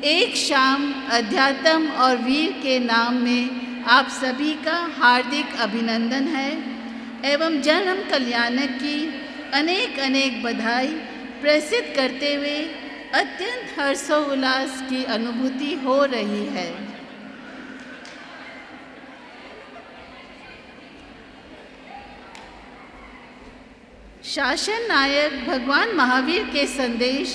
एक शाम अध्यात्म और वीर के नाम में आप सभी का हार्दिक अभिनंदन है एवं जन्म कल्याणक की अनेक अनेक बधाई प्रसिद्ध करते हुए अत्यंत हर्षोल्लास की अनुभूति हो रही है। शासन नायक भगवान महावीर के संदेश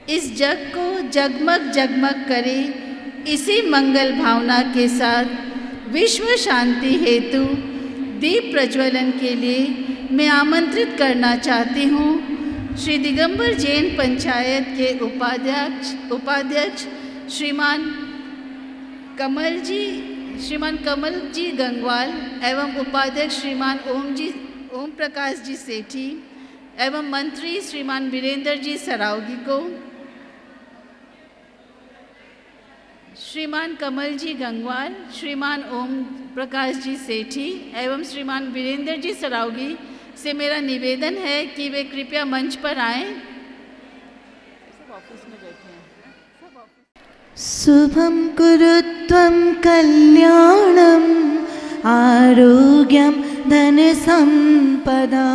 इस जग को जगमग जगमग करे, इसी मंगल भावना के साथ विश्व शांति हेतु दीप प्रज्वलन के लिए मैं आमंत्रित करना चाहती हूँ श्री दिगंबर जैन पंचायत के उपाध्यक्ष श्रीमान कमल जी गंगवाल एवं उपाध्यक्ष श्रीमान ओम प्रकाश जी सेठी एवं मंत्री श्रीमान वीरेंद्र जी सरावगी को। श्रीमान कमल जी गंगवाल, श्रीमान ओम प्रकाश जी सेठी एवं श्रीमान वीरेंद्र जी सरावगी से मेरा निवेदन है कि वे कृपया मंच पर आएं। शुभं कुरुत्वं कल्याणं आरोग्यं धनसम्पदा।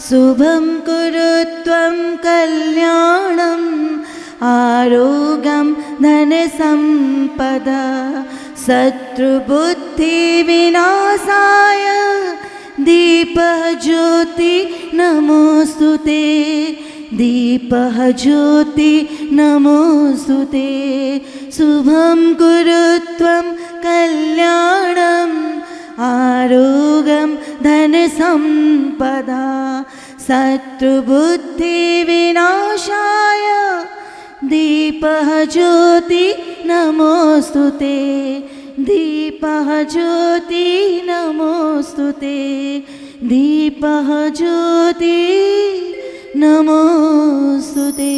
शुभं कुरुत्वं कल्याणं आरोग्यं धनसम्पदा। शत्रुबुद्धि विनाशाय दीपः ज्योति नमोस्तुते। दीपः ज्योति नमोस्तुते। शुभं कुरुत्वं कल्याणं आरोग्यं धनसम्पदा। शत्रुबुद्धि विनाशाय दीपः ज्योति नमोस्तुते। दीपः ज्योति नमोस्तुते। दीपः ज्योति नमोस्तुते।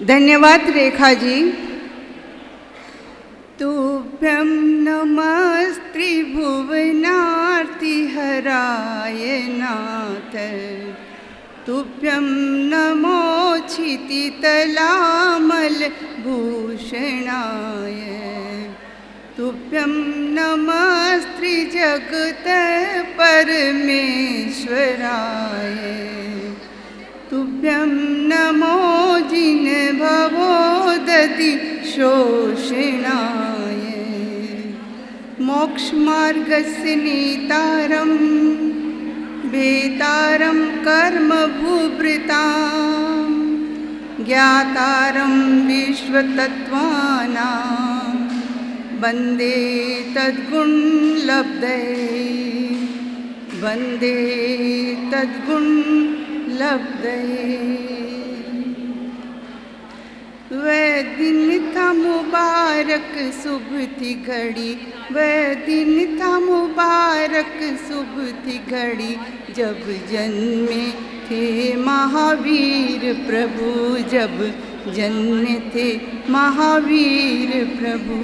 धन्यवाद रेखा जी। तुभ्यं नमस्त्रिभुवनार्तिहराय नाथ। तुभ्यं नमो क्षितितलामलभूषणाय। तुभ्यं नमस्त्रिजगत परमेश्वराय। तुभ्यं नमो जिनभवोदधि शोषणाय। मोक्षमार्गस्य नेतारं भेतारं कर्मभूभृतां ज्ञातारं विश्वतत्त्वानां वन्दे तद्गुणलब्धये। वन्दे तद्गुणलब्धये। वह दिन था मुबारक शुभ थी घड़ी। वह दिन था मुबारक शुभ थी घड़ी जब जन्मे थे महावीर प्रभु। जब जन्मे थे महावीर प्रभु।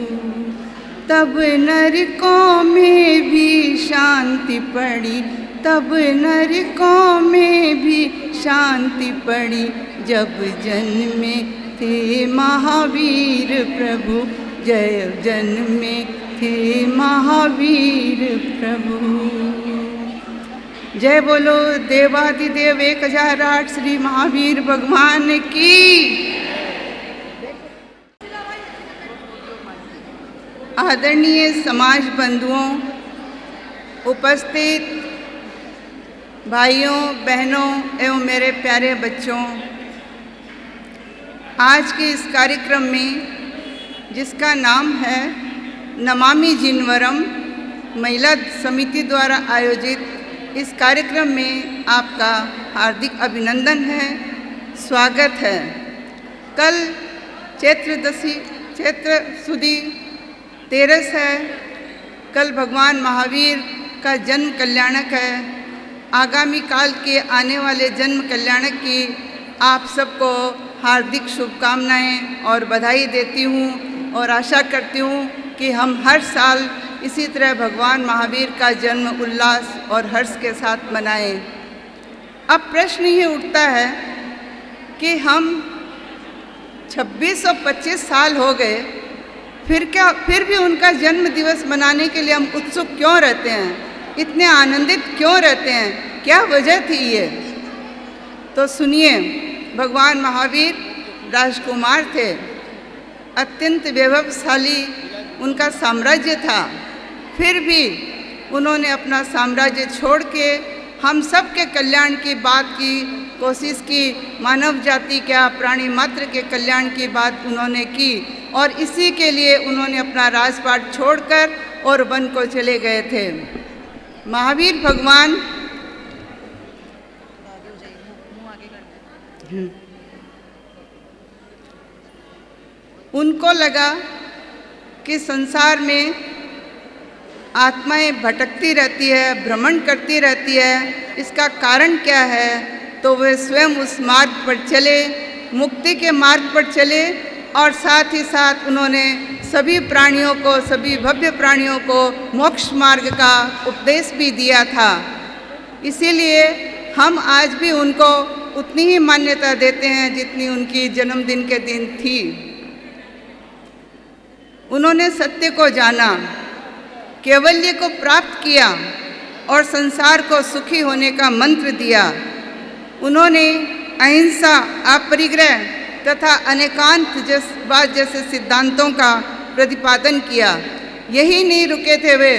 तब नरकों में भी शांति पड़ी। तब नरकों में भी शांति पड़ी जब जन्मे थे महावीर प्रभु। जय जन्मे थे महावीर प्रभु। जय बोलो देवादिदेव 1008 श्री महावीर भगवान की। आदरणीय समाज बंधुओं, उपस्थित भाइयों बहनों एवं मेरे प्यारे बच्चों, आज के इस कार्यक्रम में जिसका नाम है नमामि जिनवरम महिला समिति द्वारा आयोजित इस कार्यक्रम में आपका हार्दिक अभिनंदन है, स्वागत है। कल चैत्र सुदी 13 है। कल भगवान महावीर का जन्म कल्याणक है। आगामी काल के आने वाले जन्म कल्याणक की आप सबको हार्दिक शुभकामनाएं और बधाई देती हूँ और आशा करती हूँ कि हम हर साल इसी तरह भगवान महावीर का जन्म उल्लास और हर्ष के साथ मनाएं। अब प्रश्न ये उठता है कि हम 2625 साल हो गए, फिर भी उनका जन्म दिवस मनाने के लिए हम उत्सुक क्यों रहते हैं, इतने आनंदित क्यों रहते हैं, क्या वजह थी ये? तो सुनिए, भगवान महावीर राजकुमार थे, अत्यंत वैभवशाली उनका साम्राज्य था, फिर भी उन्होंने अपना साम्राज्य छोड़ के हम सब के कल्याण की बात की कोशिश की, मानव जाति क्या प्राणी मात्र के कल्याण की बात उन्होंने की, और इसी के लिए उन्होंने अपना राजपाट छोड़कर और वन को चले गए थे। महावीर भगवान उनको लगा कि संसार में आत्माएं भटकती रहती है, भ्रमण करती रहती है, इसका कारण क्या है? तो वे स्वयं उस मार्ग पर चले, मुक्ति के मार्ग पर चले, और साथ ही साथ उन्होंने सभी प्राणियों को, सभी भव्य प्राणियों को मोक्ष मार्ग का उपदेश भी दिया था। इसीलिए हम आज भी उनको उतनी ही मान्यता देते हैं जितनी उनकी जन्मदिन के दिन थी। उन्होंने सत्य को जाना, कैवल्य को प्राप्त किया और संसार को सुखी होने का मंत्र दिया। उन्होंने अहिंसा, अपरिग्रह तथा अनेकांतवाद जैसे सिद्धांतों का प्रतिपादन किया। यही नहीं रुके थे वे,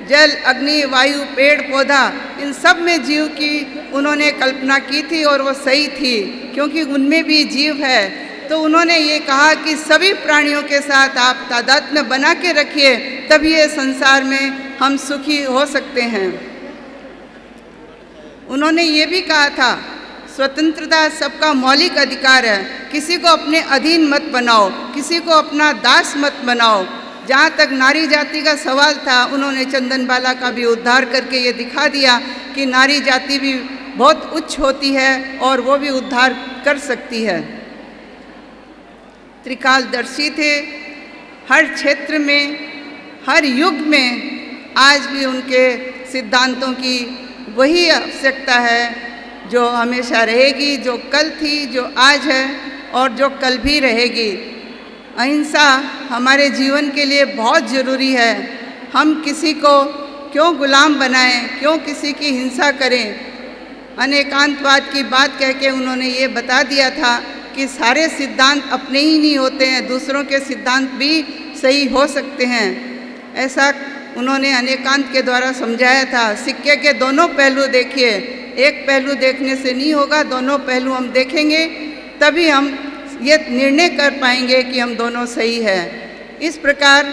जल, अग्नि, वायु, पेड़, पौधा, इन सब में जीव की उन्होंने कल्पना की थी और वो सही थी, क्योंकि उनमें भी जीव है। तो उन्होंने ये कहा कि सभी प्राणियों के साथ आप तादात्म्य बना के रखिए, तभी ये संसार में हम सुखी हो सकते हैं। उन्होंने ये भी कहा था, स्वतंत्रता सबका मौलिक अधिकार है, किसी को अपने अधीन मत बनाओ, किसी को अपना दास मत बनाओ। जहाँ तक नारी जाति का सवाल था, उन्होंने चंदनबाला का भी उद्धार करके ये दिखा दिया कि नारी जाति भी बहुत उच्च होती है और वो भी उद्धार कर सकती है। त्रिकालदर्शी थे, हर क्षेत्र में, हर युग में आज भी उनके सिद्धांतों की वही आवश्यकता है जो हमेशा रहेगी, जो कल थी, जो आज है और जो कल भी रहेगी। अहिंसा हमारे जीवन के लिए बहुत ज़रूरी है। हम किसी को क्यों गुलाम बनाएं, क्यों किसी की हिंसा करें? अनेकांतवाद की बात कह के उन्होंने ये बता दिया था कि सारे सिद्धांत अपने ही नहीं होते हैं, दूसरों के सिद्धांत भी सही हो सकते हैं। ऐसा उन्होंने अनेकांत के द्वारा समझाया था। सिक्के के दोनों पहलू देखिए, एक पहलू देखने से नहीं होगा, दोनों पहलू हम देखेंगे तभी हम ये निर्णय कर पाएंगे कि हम दोनों सही है। इस प्रकार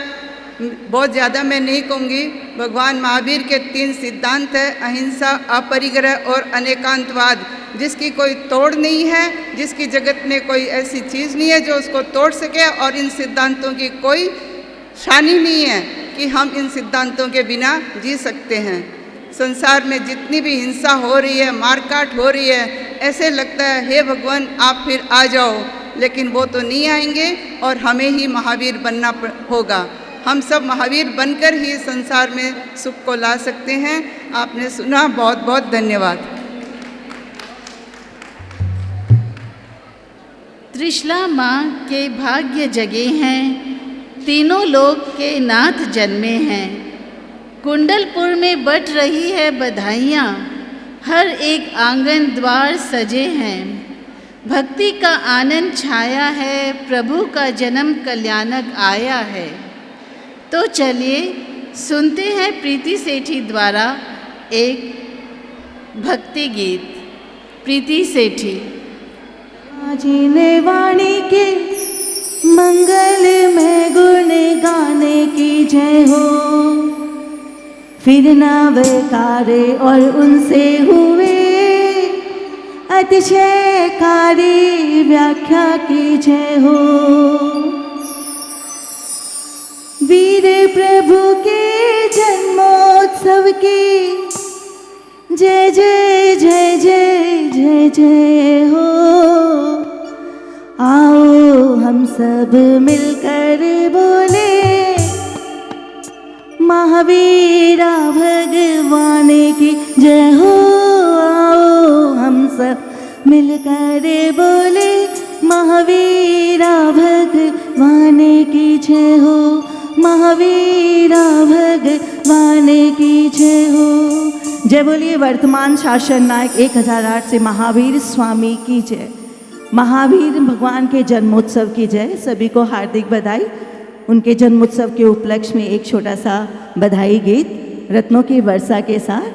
बहुत ज़्यादा मैं नहीं कहूँगी, भगवान महावीर के 3 सिद्धांत है, अहिंसा, अपरिग्रह और अनेकांतवाद, जिसकी कोई तोड़ नहीं है, जिसकी जगत में कोई ऐसी चीज़ नहीं है जो उसको तोड़ सके, और इन सिद्धांतों की कोई शानी नहीं है कि हम इन सिद्धांतों के बिना जी सकते हैं। संसार में जितनी भी हिंसा हो रही है, मारकाट हो रही है, ऐसे लगता है हे भगवान आप फिर आ जाओ, लेकिन वो तो नहीं आएंगे और हमें ही महावीर बनना होगा। हम सब महावीर बनकर ही संसार में सुख को ला सकते हैं। आपने सुना, बहुत बहुत धन्यवाद। त्रिशला माँ के भाग्य जगे हैं, तीनों लोक के नाथ जन्मे हैं। कुंडलपुर में बट रही है बधाइयाँ, हर एक आंगन द्वार सजे हैं। भक्ति का आनंद छाया है, प्रभु का जन्म कल्याणक आया है। तो चलिए सुनते हैं प्रीति सेठी द्वारा एक भक्ति गीत। प्रीति सेठी। जिने वाणी के मंगल में गुण गाने की जय हो, फिर नवकारे और उनसे हुए अतिशयकारी व्याख्या की जय हो। वीर प्रभु के जन्मोत्सव की जय जय जय जय जय जय हो। आओ हम सब मिलकर बोले महावीरा भगवान की जय हो। आओ हम सब मिलकर बोले महावीरा भगवान की जय हो, महावीरा भगवान की जय हो। जय बोलिए वर्तमान शासन नायक 1008 से महावीर स्वामी की जय। महावीर भगवान के जन्मोत्सव की जय। सभी को हार्दिक बधाई। उनके जन्मोत्सव के उपलक्ष्य में एक छोटा सा बधाई गीत रत्नों की वर्षा के साथ।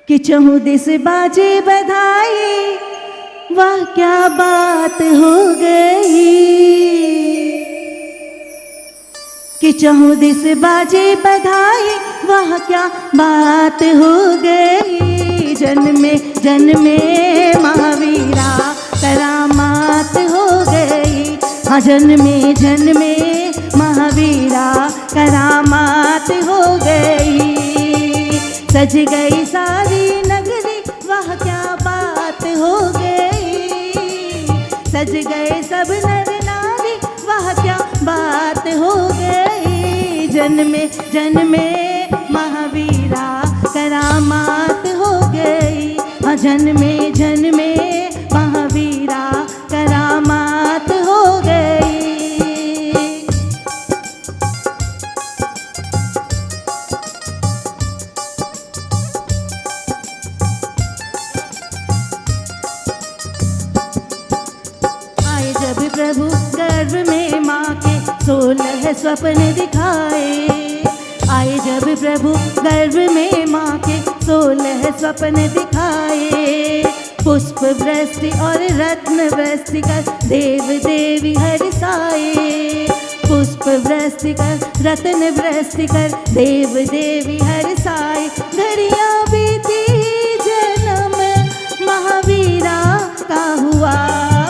कि चहु दिस बाजे बधाई, वाह क्या बात हो गई। कि चहु दिस बाजे बधाई, वाह क्या बात हो गई। जन्मे जन्मे महावीरा करामात हो गई। हाँ जन्मे जन्मे महावीरा करामात हो गई। सज गई सारी नगरी, वाह क्या बात हो गई। सज गए सब नर नारी, वाह क्या बात हो गई। जन्मे जन्मे महावीरा करामात हो गई। हाँ जन्मे जन्मे महावीरा करामात हो गई। आए जब प्रभु गर्भ में माँ के 16 स्वप्न दिखाए। आए जब प्रभु गर्भ में माँ के 16 स्वप्न दिखाए। पुष्प वृष्टि और रत्न वृष्टि कर देव देवी हर्षाए। पुष्प वृष्टि कर रत्न वृष्टि कर देव देवी हर्षाए। घड़ियाँ बीती जन्म महावीरा का हुआ।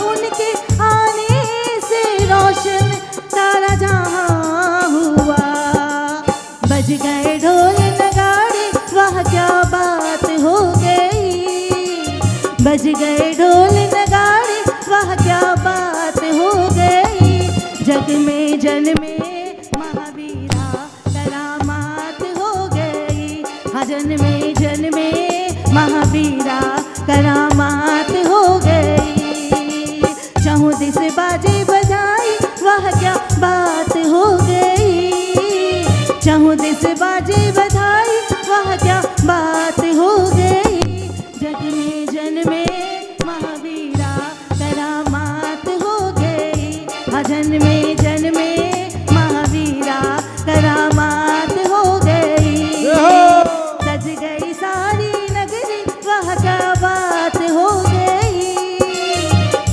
उनके आने से रोशन सारा जहाँ हुआ। बज गए ढोल नगाड़े, वाह क्या बात हो गई। बज गए ढोल नगाड़े, वाह क्या बात हो गई। जग में जन्मे महावीरा करामात हो गई। हाँ जन्मे जन्मे महावीरा करामात हो गई। चहु दिस बाजे बजाई, वाह क्या बात हो गई। चहु दिस बाजे बधाई, वाह क्या बात हो गई। जन्मे जन्मे महावीरा करामात हो गई। हाँ जन्मे जन्मे महावीरा करामात हो गई। सज गई सारी नगरी, वाह क्या बात हो गई।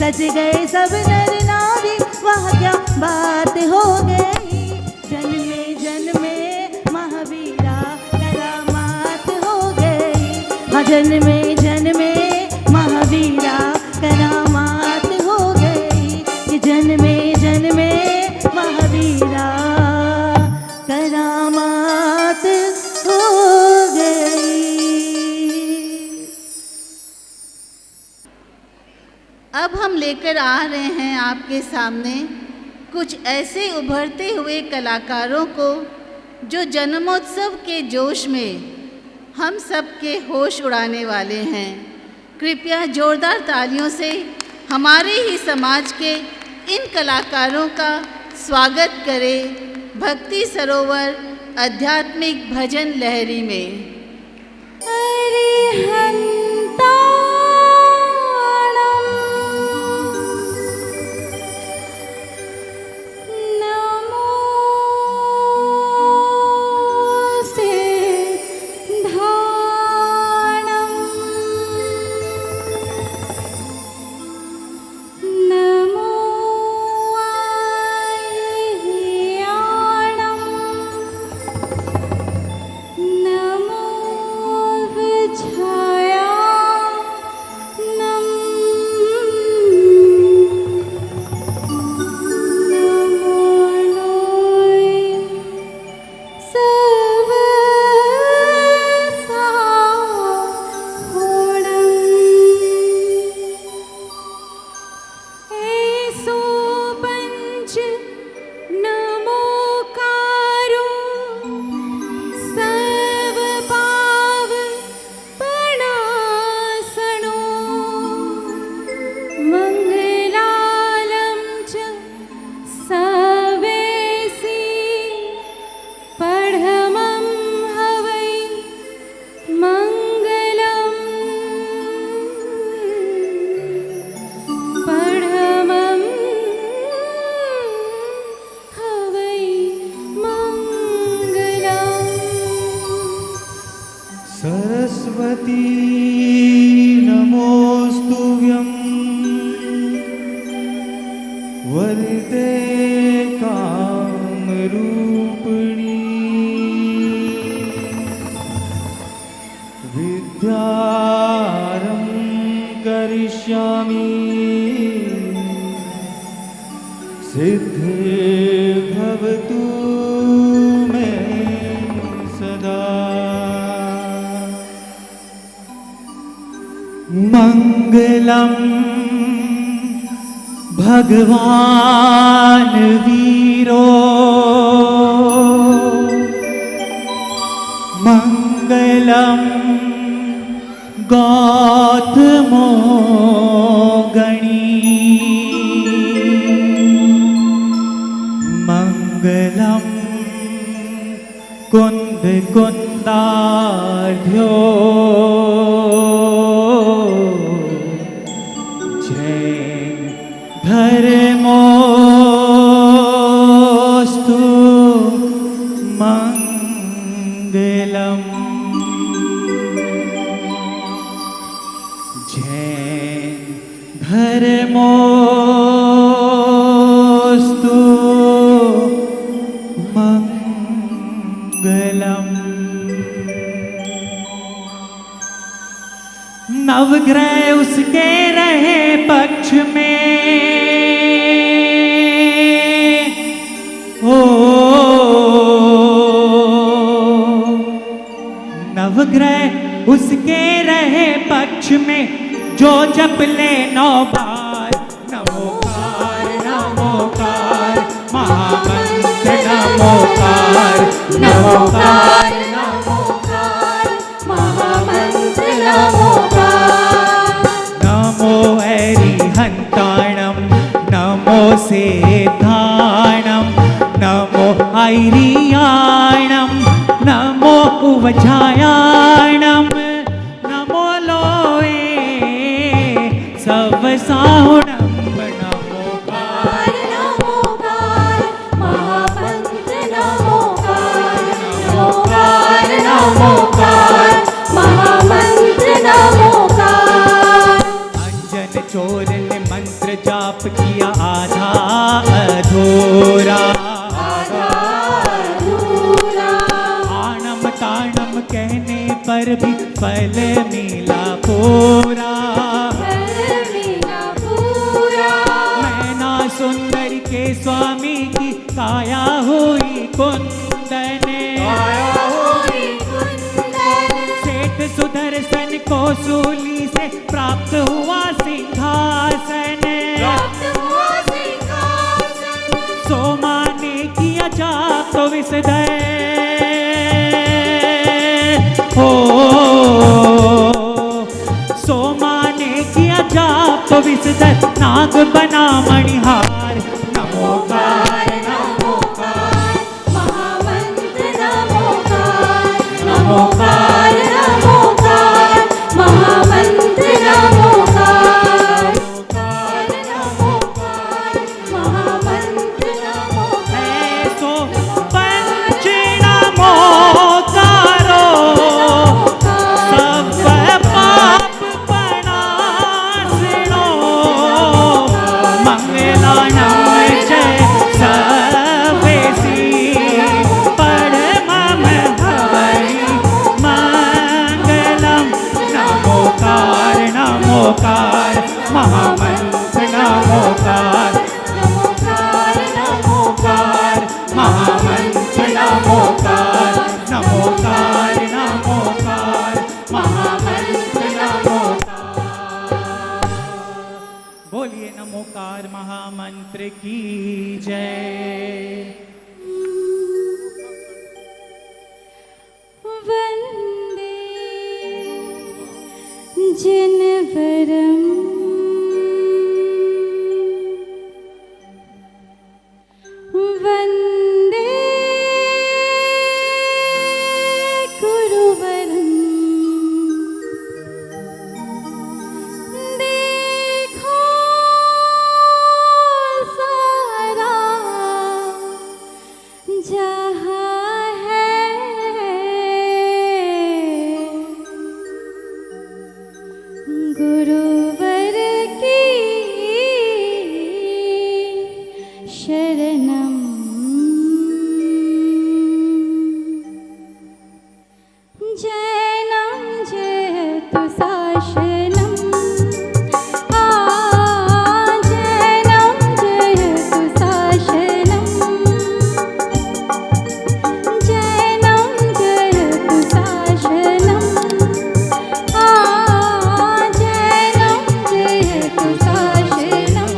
सज गए सब नर नारी, वाह क्या बात हो गई। जन्मे जन्मे महावीरा करामात हो गई। हाँ जन्मे जन्मे महावीरा करामात हो गई। कि जन्मे जन्मे महावीरा करामात हो गई। अब हम लेकर आ रहे हैं आपके सामने कुछ ऐसे उभरते हुए कलाकारों को जो जन्मोत्सव के जोश में हम सब के होश उड़ाने वाले हैं। कृपया जोरदार तालियों से हमारे ही समाज के इन कलाकारों का स्वागत करें भक्ति सरोवर आध्यात्मिक भजन लहरी में। नमो सरस्वती नमोस्तुभ्यं वरदे कामरूपिणी विद्यारं करिष्यामि सिद्धे भवतु मे सदा। मंगलम भगवान वीरो मंगलम गौतमो गणी मंगलम कुंद कुंदार्ध्यो जैन धर्मोस्तु मंगलम जैन धर्मोस्तु मंगलम। नवग्रह उसके रहे पक्ष में ओ नवग्रह उसके रहे पक्ष में जो जप ले 9 बार नमोकार नमोकार महामंत्र नमोकार नमोकार नमोकार महामंत्र नमोकार। नमो ऐरिहन्ताणं नमो सेद्धाणं नमो ऐरियाणं नमो उवझायाणं नमो लोए सवसाहुणं नमोकार नमोकार महामंत्र नमोकार नमोकार नमोकार महामंत्र नमोकार। अंजन चोर ने मंत्र जाप किया आधा अधूरा आणम ताणम कहने पर भी फल मिला पूरा मैना सुंदर के स्वामी की काया हुई कुंदन सेठ सुदर्शन को सूली से प्राप्त हुआ सिंहासन सोमा ने किया जाप तो विसदय हो सोमा ने किया जाप तो विसदय नाग बना मणिहार नमोकार नमोकार महामंत्र नमोकार नमोकार नमोकार महामंत्र नमोकार नमोकार महामंत्र नमोकार। ऐसो पंच नमोकारो सब पाप प्रणाशिनो मंगलानां जय सर्वेसी परमं हरि मंगलम नमोकार नमोकार महामंत्र नमोकार नमोकार नमोकार महामंत्र नमोकार नमोकार नमोकार महामंत्र नमोकार। बोलिए नमोकार महामंत्र की जय। वंदे जनवरम वंदे गुरुवरम देखो सारा जहाँ है गुरुवर की शरणम जैनम जयतु शासनम जैनम जयतु शासनम जैनम जयतु शासनम जैनम जयतु शासनम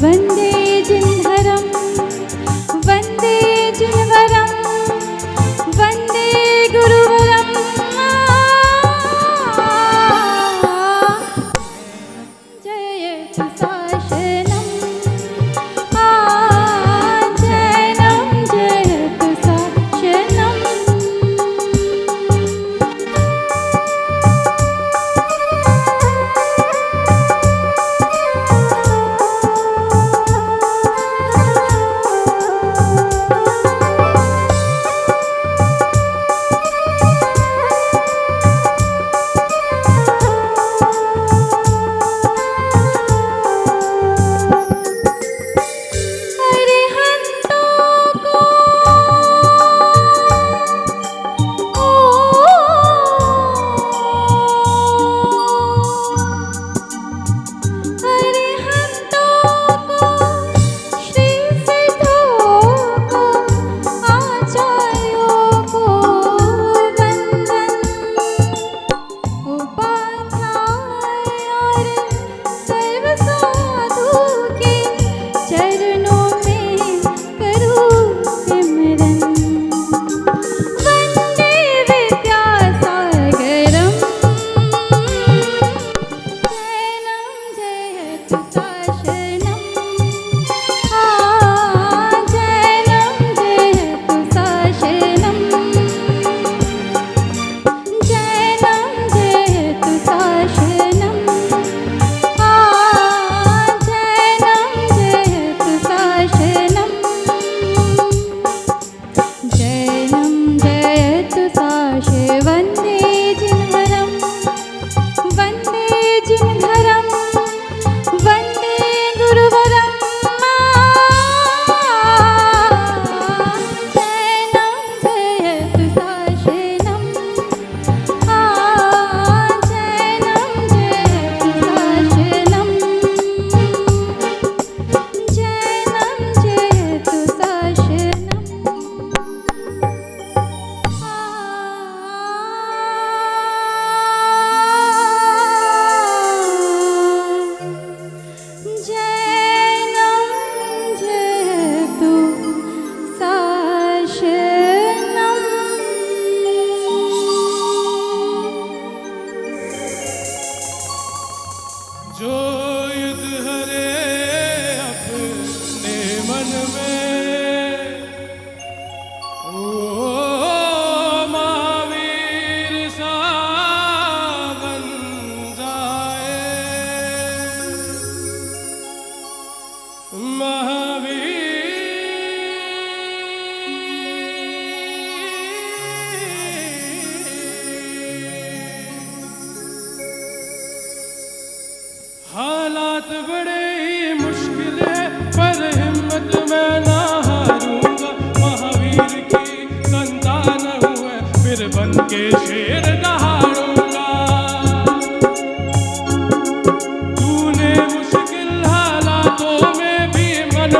वंदे जिनहरम वंदे जिनवरम वंदे गुरुवरम जयतु शासनम जैनम जयतु शासनम वंदे जिनवरम वंदे जिनधरम वंदे गुरुवरम जैनम जयतु शासनम जैनम जयतु शासनम जैनम जयतु शासनम जो युद्ध हरे अपने मन में ओ महावीर सा बन जाए हालात बड़े ही मुश्किल है पर हिम्मत मैं ना हारूंगा महावीर की संतान हूँ मैं फिर बन के शेर दहाड़ूंगा तूने मुश्किल हालातों में भी मन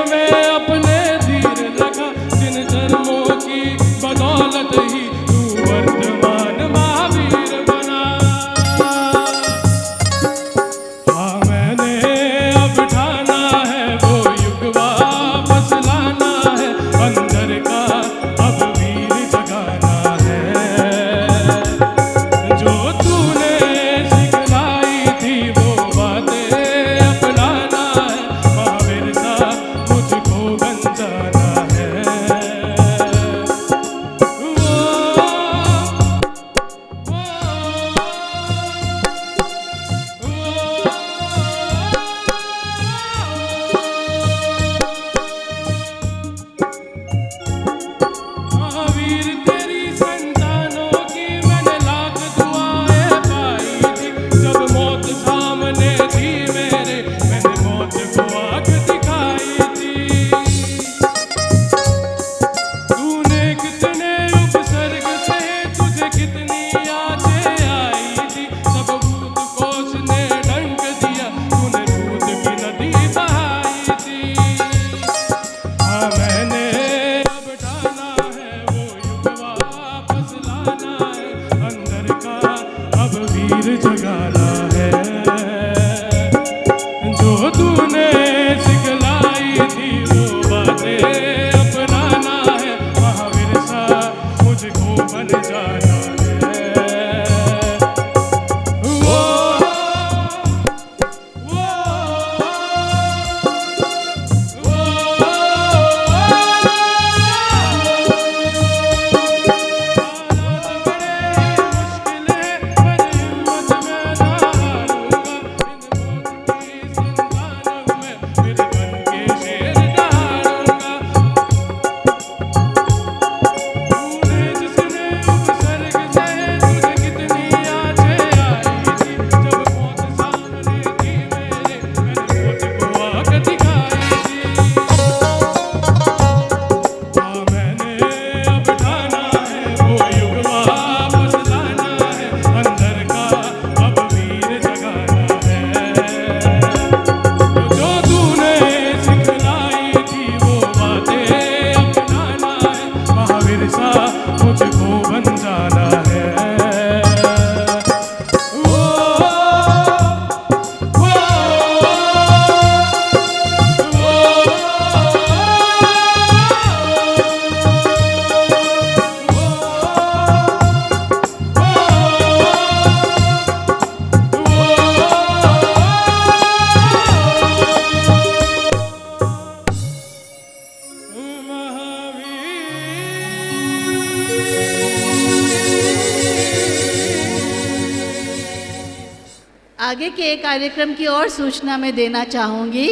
के कार्यक्रम की और सूचना मैं देना चाहूँगी।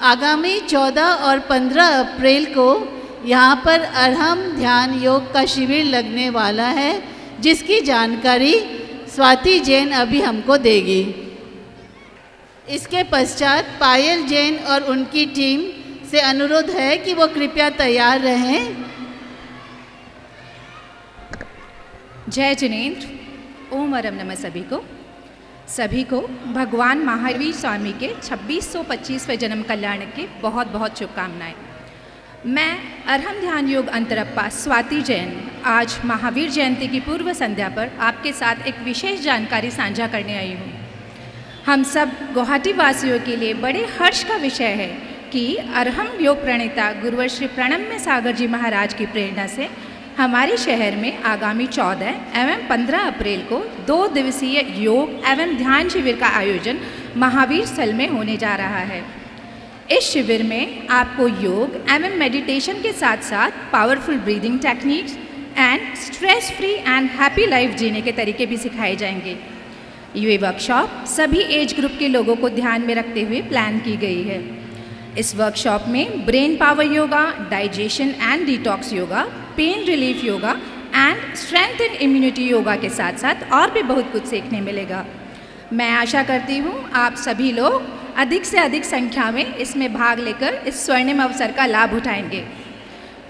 आगामी 14 और 15 अप्रैल को यहाँ पर अरहम ध्यान योग का शिविर लगने वाला है, जिसकी जानकारी स्वाति जैन अभी हमको देगी। इसके पश्चात पायल जैन और उनकी टीम से अनुरोध है कि वो कृपया तैयार रहें। जय जिनेन्द्र। ओम वरम नमः सभी को भगवान महावीर स्वामी के 2625वें जन्म कल्याण के बहुत बहुत शुभकामनाएं। मैं अरहम ध्यान योग अंतरप्पा स्वाति जैन आज महावीर जयंती की पूर्व संध्या पर आपके साथ एक विशेष जानकारी साझा करने आई हूँ। हम सब गुवाहाटी वासियों के लिए बड़े हर्ष का विषय है कि अरहम योग प्रणेता गुरुवर श्री प्रणम्य सागर जी महाराज की प्रेरणा से हमारे शहर में आगामी 14 एवं 15 अप्रैल को 2 दिवसीय योग एवं ध्यान शिविर का आयोजन महावीर स्थल में होने जा रहा है। इस शिविर में आपको योग एवं मेडिटेशन के साथ साथ powerful breathing techniques and stress free and happy life जीने के तरीके भी सिखाए जाएंगे। ये वर्कशॉप सभी एज ग्रुप के लोगों को ध्यान में रखते हुए प्लान की गई है। इस वर्कशॉप में brain power yoga, digestion and detox yoga, pain relief yoga and strength and immunity yoga के साथ साथ और भी बहुत कुछ सीखने मिलेगा। मैं आशा करती हूँ आप सभी लोग अधिक से अधिक संख्या में इसमें भाग लेकर इस स्वर्णिम अवसर का लाभ उठाएंगे।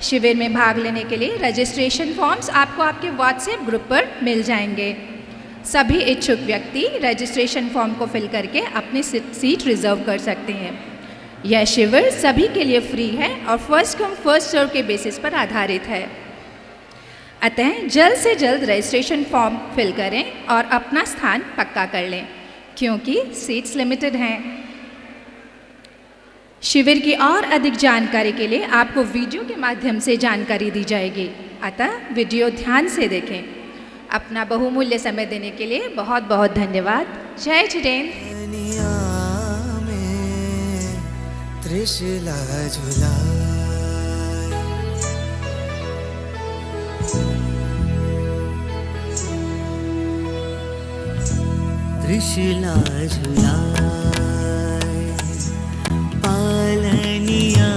शिविर में भाग लेने के लिए रजिस्ट्रेशन फॉर्म्स आपको आपके व्हाट्सएप ग्रुप पर मिल जाएंगे। सभी इच्छुक व्यक्ति रजिस्ट्रेशन फॉर्म को फिल करके अपनी सीट रिजर्व कर सकते हैं। यह शिविर सभी के लिए फ्री है और फर्स्ट कम फर्स्ट सर्व के बेसिस पर आधारित है। अतः जल्द से जल्द रजिस्ट्रेशन फॉर्म फिल करें और अपना स्थान पक्का कर लें, क्योंकि सीट्स लिमिटेड हैं। शिविर की और अधिक जानकारी के लिए आपको वीडियो के माध्यम से जानकारी दी जाएगी, अतः वीडियो ध्यान से देखें। अपना बहुमूल्य समय देने के लिए बहुत बहुत धन्यवाद। जय जिनेन्द्र। त्रिशूला झूला त्रिशूला झूला पालनिया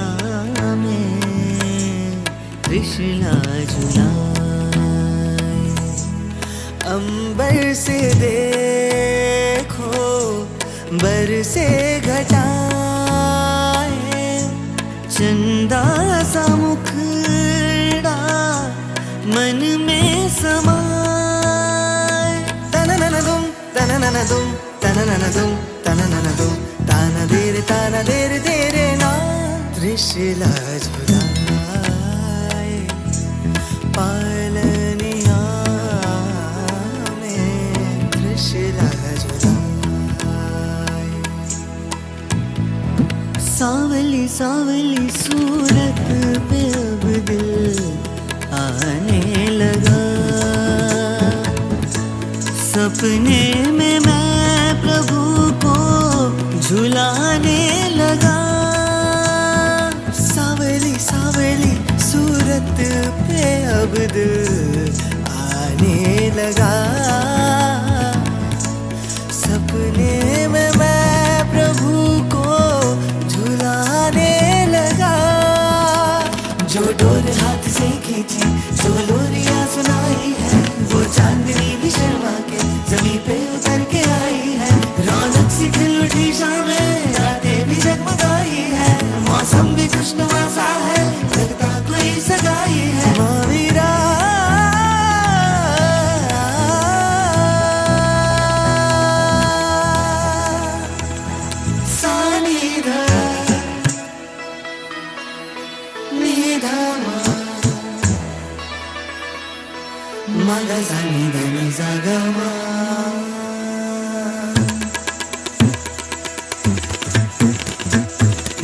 में त्रिशूला झूला अंबर से देखो बरसे घटा चंदा सा मुखड़ा मन में समाए तनननदुम तनननदुम तनननदुम तनननदुम ताना देरे तेरे ना त्रिशूला झुलाए पालनिया में त्रिशूला झुलाए। सावली सावली सूरत पे अब दिल आने लगा, सपने में मैं प्रभु को झुलाने लगा। सावली सावली सूरत पे अब दिल आने लगा, सपने में मैं प्रभु को झुलाने लगा। जो डोर हाथ से खींची जो लोरियां सुनाई है, वो चांदनी भी शर्मा के जमीन पे उतर के आई है। रौनक सी खिल उठी शामें, रातें भी जगमगाई है, मौसम भी खुशनुमा सा है, लगता कोई सगाई है। Mahavira magazani dani zagama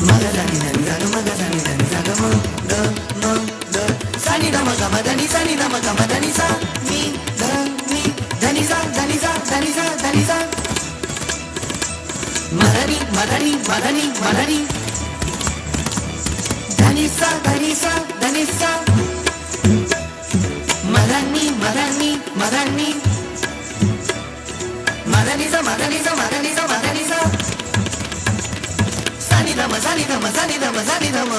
magazani dani zagama da ma da sani da magama dani sani da magama dani sa ni dani sa dani sa dani sa dani sa madani madani madani madani dani sa dani sa dani sa Madani, Madani, Madani, Madani, Madani, Madani, Madani, Madani. धम सा नि धम सा नि धम सा नि धम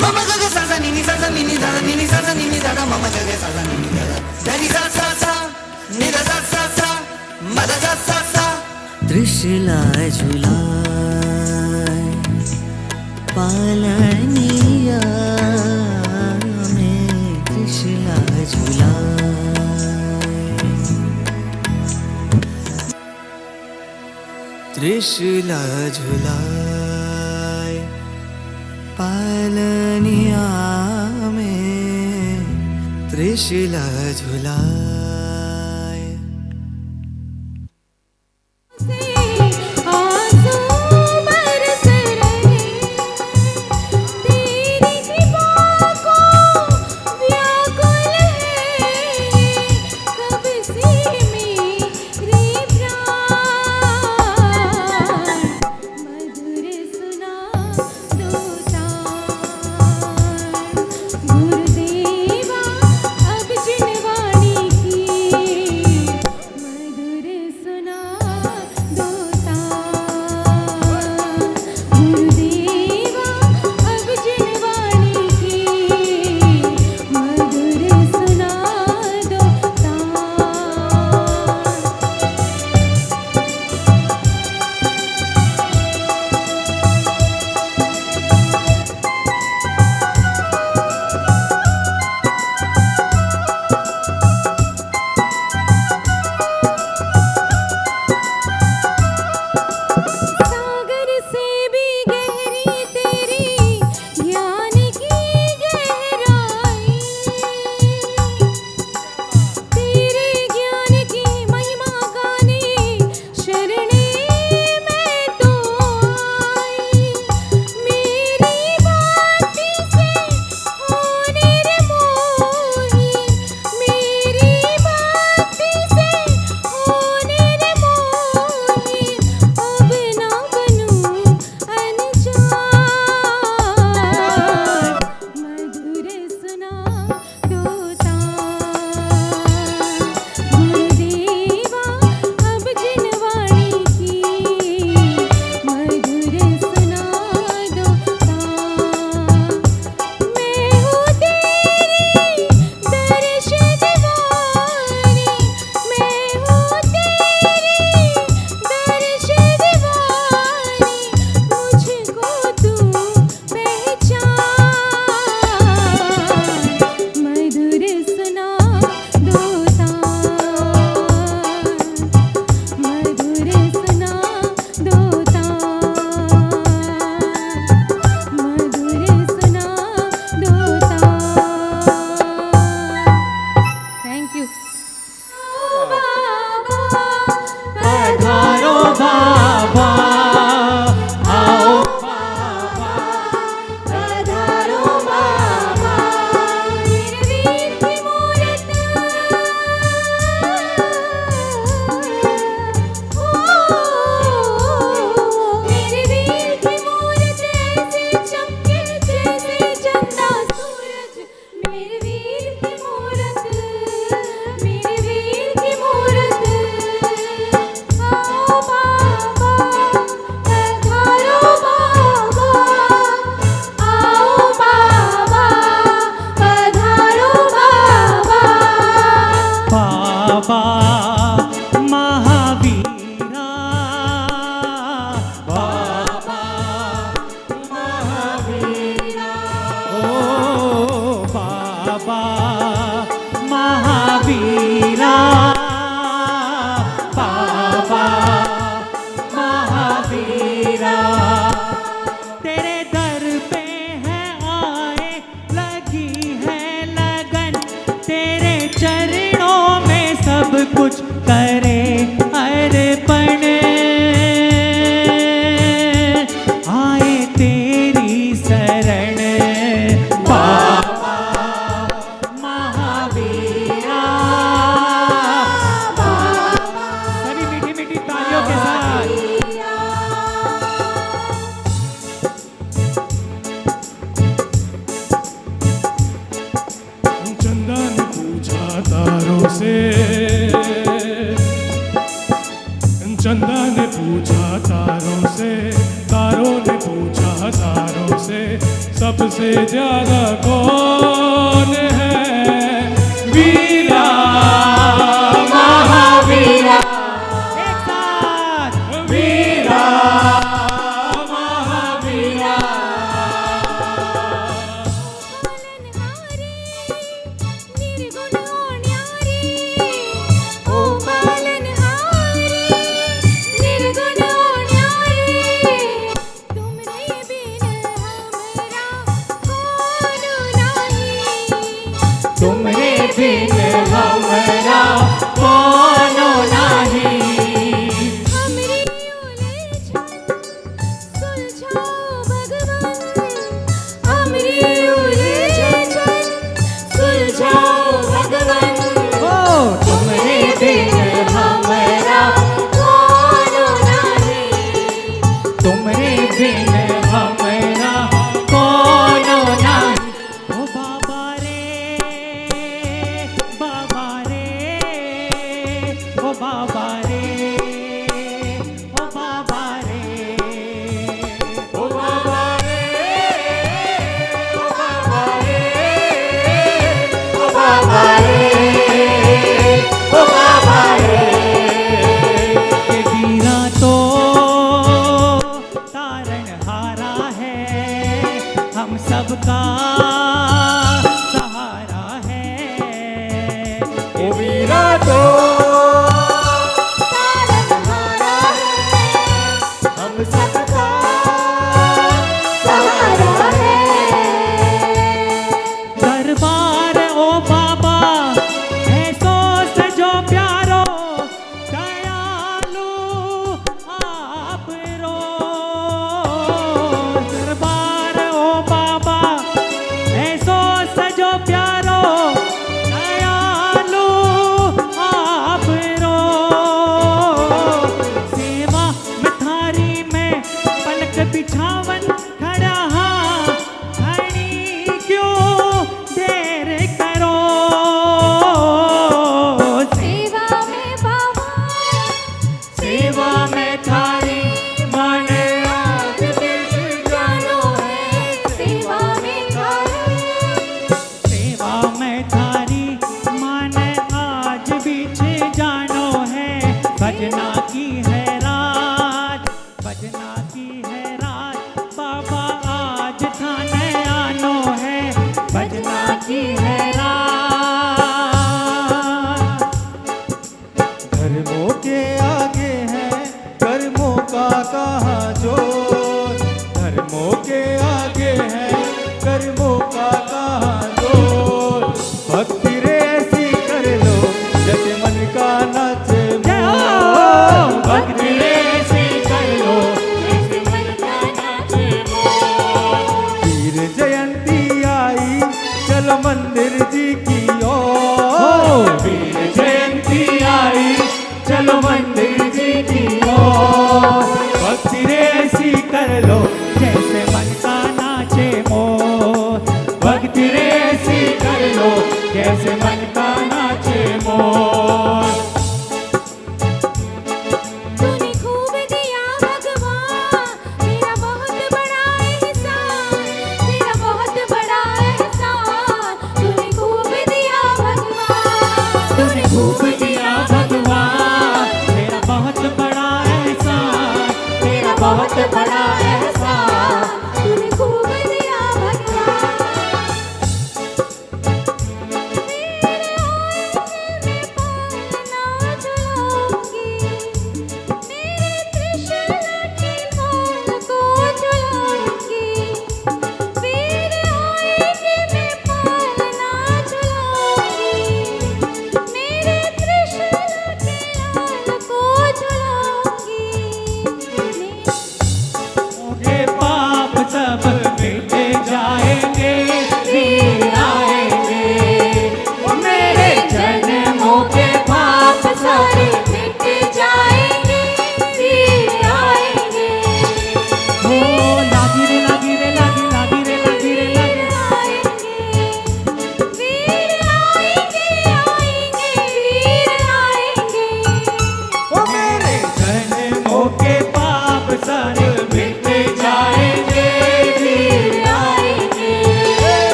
मम ग सा सा नि सा सा नि धा नि सा सा नि धा मम ग सा सा नि धा धा नि सा सा सा नि धा सा सा सा म धा सा सा सा त्रिशूला झुलाए पालनिया में त्रिशूला झुलाए त्रिशूला झुलाए पालनिया में त्रिशूला झुलाए आंसू बरस रहे तेरी कृपा को व्याकुल है कब से मेरी प्राण मधुर सुना दो तार गुरुदेवा अब जिनवाणी की मधुर सुना दो तार गुरुदेवा अब जिनवाणी की मधुर सुना दो सागर से भी गहरी तेरी ज्ञान की गहराई तेरे ज्ञान की महिमा गाने शरणे मैं तो आई मेरी बाती से होने रे मोही मेरी बाती से होने रे मोही अब ना बनूं अनजान मधुर सुना दो तार गुरुदेवा अब जिनवाणी की मधुर सुना दो तार मैं हूँ तेरी दर्श दीवानी मैं हूँ तेरी दर्श दीवानी मुझको तू पहचान मधुर सुना दो तार मधुर सुना दो तार मधुर सुना दो तार थैंक यू पधारो बाबा आओ पधारो बाबा मेरे वीर की मूरत मेरे वीर की मूरत ऐसे चमके जैसे चंदा सूरज मेरे वीर की मूरत मेरे वीर की मूरत आओ बाबा पधारो बाबा आओ बाबा पधारो बाबा बाबा महावीरा बाबा महावीरा ओ बाबा महावीरा बाबा महावीरा तेरे दर पे है आए लगी है लगन तेरे चरणों में सब कुछ करे अर्पण आए तेरी शरण बाबा महावीरा सभी मीठी मीठी तालियों के साथ चंदन पूछा तारों से हजारों ने पूछा हजारों से, सबसे ज्यादा कौन है वीरा महावीरा। एक साथ वीरा महावीरा। तुमरे बिन हमरा कोनो नाही। ओ तुमरे बिन हमरा कोनो नाही। तुमरे बिन हमरा कोनो नाही। ओ बाबा रे बाबा रे, ओ बाबा रे, ओ बाबा रे, ओ बाबा रे, ओ बाबा रे, ओ बाबा रे, ओ बाबा रे। ये वीरा तो तारनहारा है, हम सबका सहारा है। ओ वीरा तो हम सबका सहारा है। दरबार ओ बाबा ऐसो सजो प्यारो, दयालु आप रो। दरबार ओ बाबा ऐसो सजो प्यारो, दयालु आप रो। सेवा में थारी में पलक बिछावन खड़ा, घड़ी क्यों देर करो। सेवा में थारी मन आज बीच जानो है। सेवा में थारी मन आज बीच जानो है। भजना की है रात, भजना की है रात, बाबा आज थाने आनो है। भजना की है रात। धर्मों के आगे है कर्मों का कहाँ जोर, धर्मों के आगे है कर्मों का कहाँ जोर। भक्ति रे ऐसी कर लो जैसे मन का नाचे मोर, भक्ति रे ऐसी कर लो जैसे मन का नाचे मोर। वीर जयंती आई चलो मंदिर जी की ओर, वीर जयंती आई चलो मंदिर जी की ओर। भक्ति रे ऐसी कर लो जैसे मन का नाचे मोर। भक्ति रे ऐसी कर लो जैसे मन का नाचे मोर। तूने खूब दिया भगवान, तेरा बहुत बड़ा एहसान, तेरा बहुत बड़ा एहसान। तूने खूब दिया भगवान, तूने खूब दिया भगवान, तेरा बहुत बड़ा एहसान, तेरा बहुत बड़ा एहसान। तूने खूब दिया भगवान। मेरे आएंगे मैं पालना झुलाऊंगी, मेरे त्रिशूल के लाल को झुलाऊंगी, मेरे त्रिशूल के लाल को झुलाऊंगी। ओगे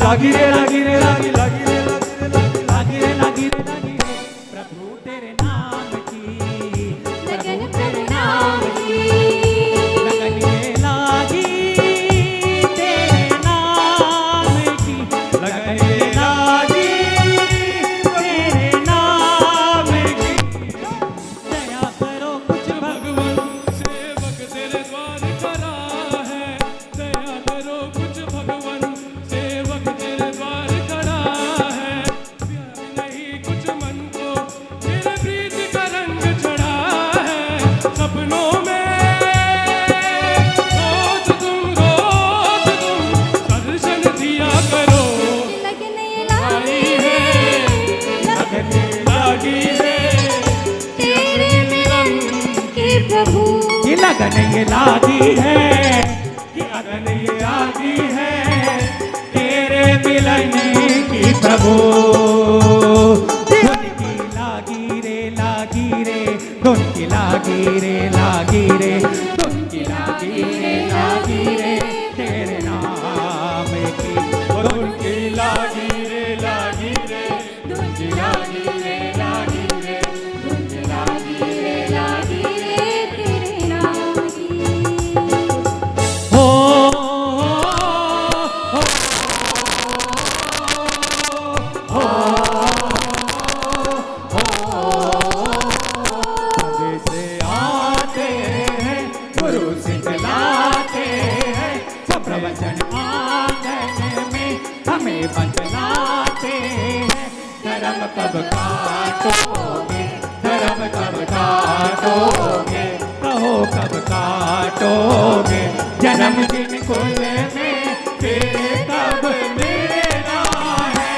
लागी रे लागी रे लागी लागी रे लागी रे लागी रे लागी रे प्रभु तेरे नाम की लगन तेरे नाम की लगन ये लागी तेरे नाम की लगन ये लागी तेरे नाम की दया करो कुछ भगवान सेवक तेरे द्वार खड़ा है, दया करो कुछ भगवान सेवक तेरे द्वार खड़ा है। प्यार नहीं कुछ मन को तेरे प्रीत का रंग चढ़ा है। सपनों में रोज तुम दर्शन दिया करो। लगन ये आई है लगन लागी है तेरे मिलन की प्रभु कि लगन ये लागी है कि लगन ये लागी है तेरे मिलन की प्रभु धुन की लागी रे धुन की लागी रे धुन की लागी रे तेरे नाम की धुन की लागी रे धुन की लागी रे धुन लागी रे तेरे नाम की हो से आते हैं गुरु सिखलाते हैं सब प्रवचन आंगन में हमें बतलाते हैं धर्म कब काटोगे धर्म कब काटोगे कहो कब काटोगे जन्मदिन कुल में फिर कब मिलना है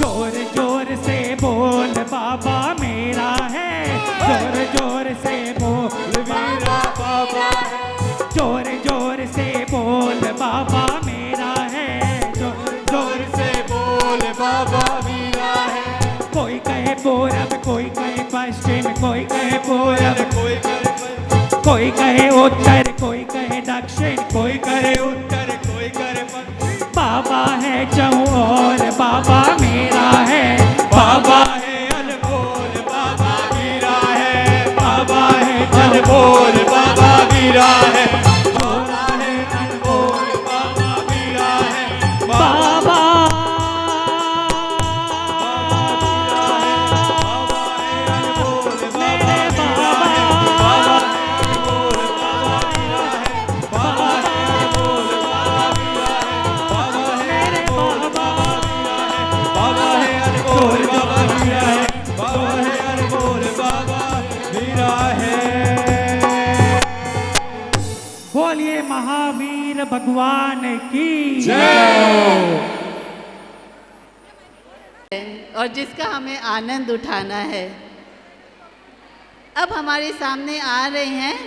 जोर जोर से बोल बाबा मेरा है जोर जोर से बोल मेरा बाबा है जोर जोर से बोल बाबा मेरा है जोर जोर से बोल बाबा मेरा है कोई कहे पूरब कोई कहे पश्चिम कोई कहे पूरब कोई कहे उत्तर कोई कहे दक्षिण कोई कहे उत्तर कोई करे पश्चिम बाबा है चहु और बाबा मेरा है बाबा है अनमोल बाबा मेरा है बाबा है अनमोल बाबा मेरा है छोरा है अनमोल बाबा मेरा है बाबा मेरे बोलिए महावीर भगवान की और जिसका हमें आनंद उठाना है। अब हमारे सामने आ रहे हैं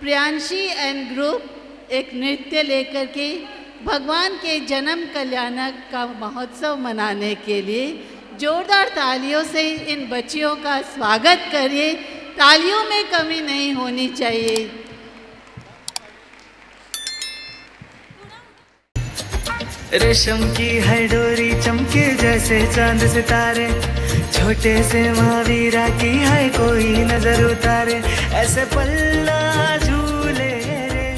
प्रियांशी एंड ग्रुप एक नृत्य लेकर के भगवान के जन्म कल्याणक का महोत्सव मनाने के लिए। जोरदार तालियों से इन बच्चियों का स्वागत करिए, तालियों में कमी नहीं होनी चाहिए। रेशम की है डोरी चमके जैसे चांद सितारे, छोटे से महावीरा की है कोई नजर उतारे। ऐसे पल्ला झूले रे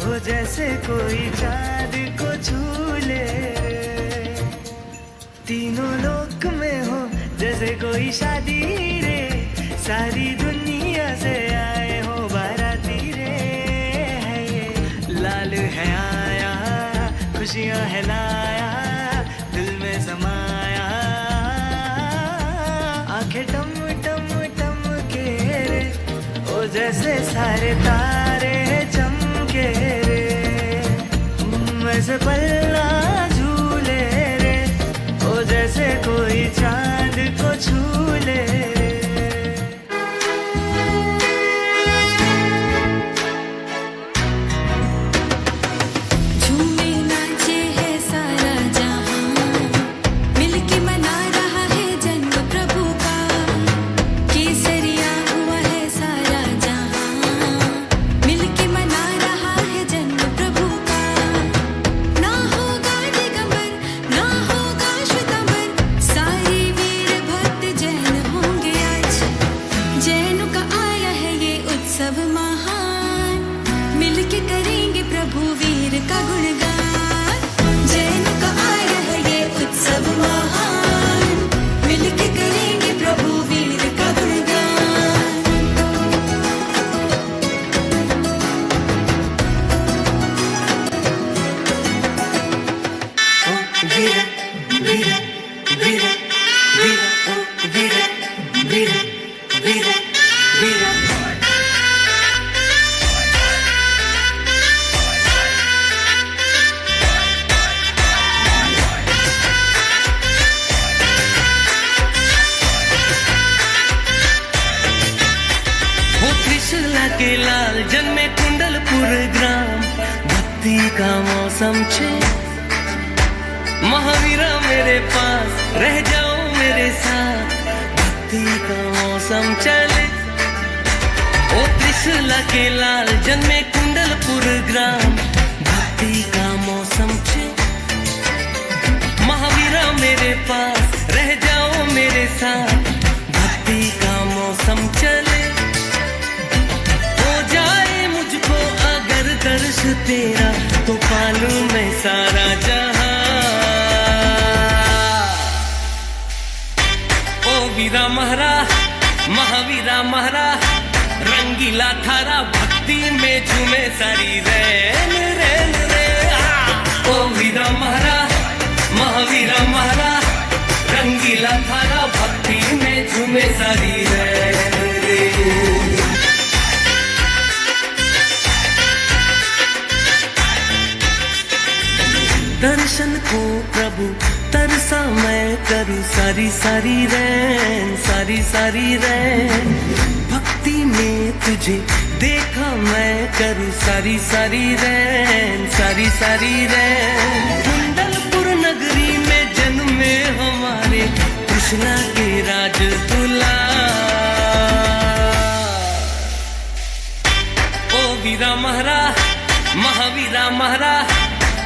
हो जैसे कोई चांद को झूले रे। तीनों लोक में हो जैसे कोई शादी रे, सारी दुनिया से आए हो बाराती रे। है ये लाल है आया खुशियाँ है लाया, दिल में समाया। आंखें टम टम टम के रे ओ जैसे सारे तारे चमके रे। वैसे पल्ला झूले रे ओ जैसे कोई चांद को छूले रे। लगे लाल जन्मे कुंडलपुर ग्राम भक्ति का मौसम छे महावीरा मेरे पास रह जाओ मेरे साथ भक्ति का मौसम चले ओ त्रिशूला के लाल जन्मे कुंडलपुर ग्राम भक्ति का मौसम छे महावीरा मेरे पास रह जाओ मेरे साथ भक्ति का मौसम चले हो जाए मुझको अगर दर्श तेरा तो पालूं मैं सारा जहां ओ वीरा महरा महावीरा महरा रंगीला थारा भक्ति में झूमे सारी रैन रैन रे ओ वीरा महरा महावीरा महरा रंगीला थारा भक्ति में झूमे सारी रैन रे दर्शन को प्रभु तरसा मैं करूं सारी सारी रैन भक्ति में तुझे देखा मैं करूं सारी सारी रैन कुंडलपुर नगरी में जन्मे हमारे कृष्णा के राज दुला ओ वीरा महरा महावीरा महरा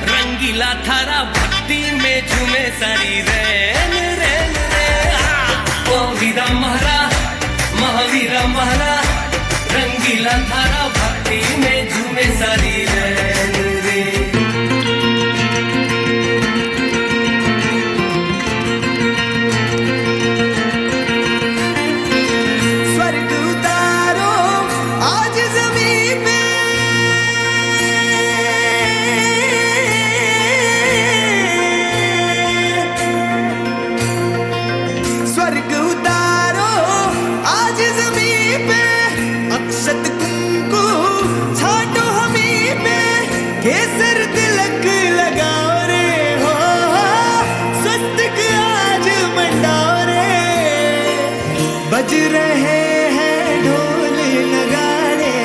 रंगीला थारा भक्ति में झूमे सारी रैन रैन रे ओ वीरा महरा महावीरा महरा रंगीला थारा भक्ति में झूमे सारी रैन रे स्वर्ग उतारो आज जमीन पे स्वर्ग उतारो आज जमीन पे अक्षत कुंकु छाटो हमीं पे केसर तिलक लगाओ रे हो स्वस्तिक आज मंडाओ रे बज रहे हैं ढोल नगाड़े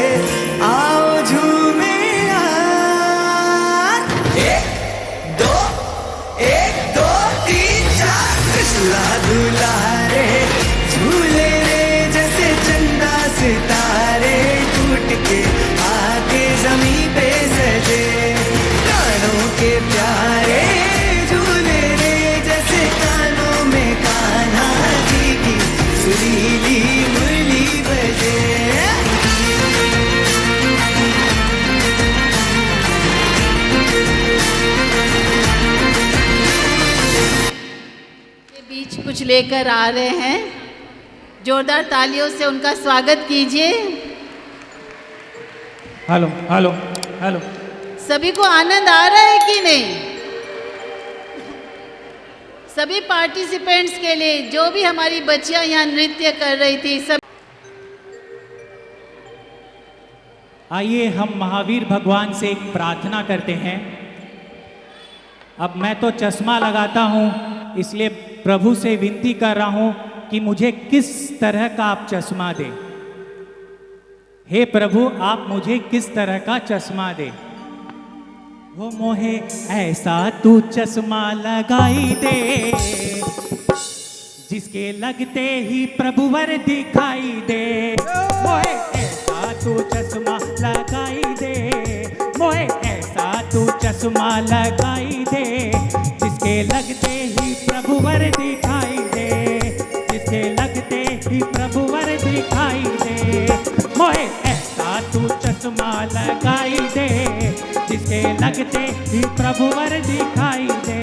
आओ झूमे यार एक दो तीन चार कृष्णा दुलारे झूले रे जैसे चंदा सितारे टूट के आके जमीन पे सजे कानों के प्यारे झूले रे जैसे कानों में कान्हा जी की सुरीली मुरली बजे के बीच कुछ लेकर आ रहे हैं जोरदार तालियों से उनका स्वागत कीजिए हेलो हेलो हेलो सभी को आनंद आ रहा है कि नहीं सभी पार्टिसिपेंट्स के लिए जो भी हमारी बच्चियां यहाँ नृत्य कर रही थी सब आइए हम महावीर भगवान से एक प्रार्थना करते हैं अब मैं तो चश्मा लगाता हूँ इसलिए प्रभु से विनती कर रहा हूँ कि मुझे किस तरह का आप चश्मा दे हे प्रभु आप मुझे किस तरह का चश्मा दे वो मोहे ऐसा तू चश्मा लगाई दे जिसके लगते ही प्रभुवर दिखाई दे मोहे ऐसा तू चश्मा लगाई दे मोहे ऐसा तू चश्मा लगाई दे जिसके लगते ही प्रभुवर दिखाई दे जिसके लगते ही प्रभुवर दिखाई दे मोहे ऐसा तू चश्मा लगाई दे जिसके लगते ही प्रभुवर दिखाई दे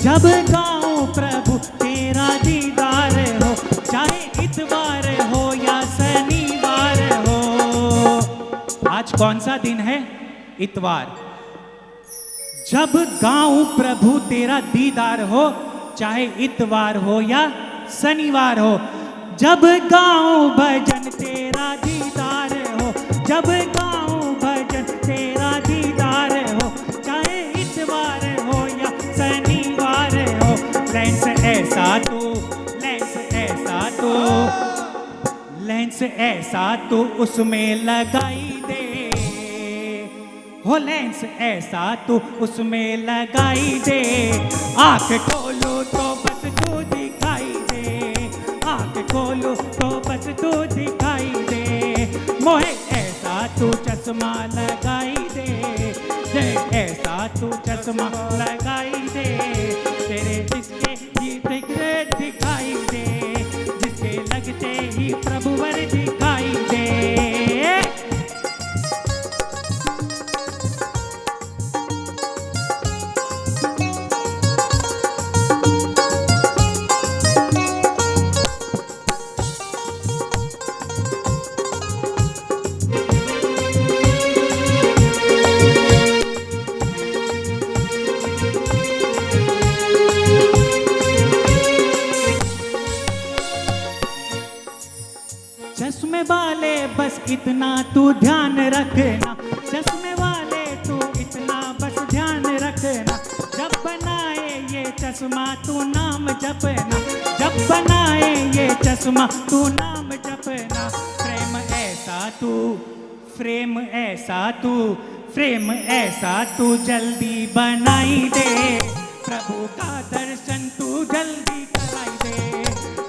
जब गाऊं प्रभु तेरा दीदार हो चाहे इतवार हो या शनिवार हो। आज कौन सा दिन है? इतवार। जब गाऊं प्रभु तेरा दीदार हो, चाहे इतवार हो या शनिवार हो। जब गाऊं भजन तेरा दीदार हो, जब गाऊं भजन तेरा दीदार हो, चाहे इतवार हो या शनिवार हो। लेंस ऐसा तू, लेंस ऐसा तू, लेंस ऐसा तू उसमें लगाई दे हो, लेंस ऐसा तू उसमें लगाई दे। आँख खोलो तो बस तू दिखाई दे, आँख खोलो तो बस तू दिखाई दे। मोहे ऐसा तू चश्मा लगाई दे, जय ऐसा तू चश्मा लगाई दे। तेरे जिसके ही दिखाई दे, जिसके लगते ही प्रभुवर दिखाई दे। चश्मे वाले बस इतना तू ध्यान रखना, चश्मे वाले तू इतना बस ध्यान रखना। जब बनाए ये चश्मा तू नाम जपना, जब बनाए ये चश्मा तू नाम जपना। प्रेम ऐसा तू, फ्रेम ऐसा तू, फ्रेम ऐसा तू जल्दी बनाई दे। प्रभु का दर्शन तू जल्दी कराई दे।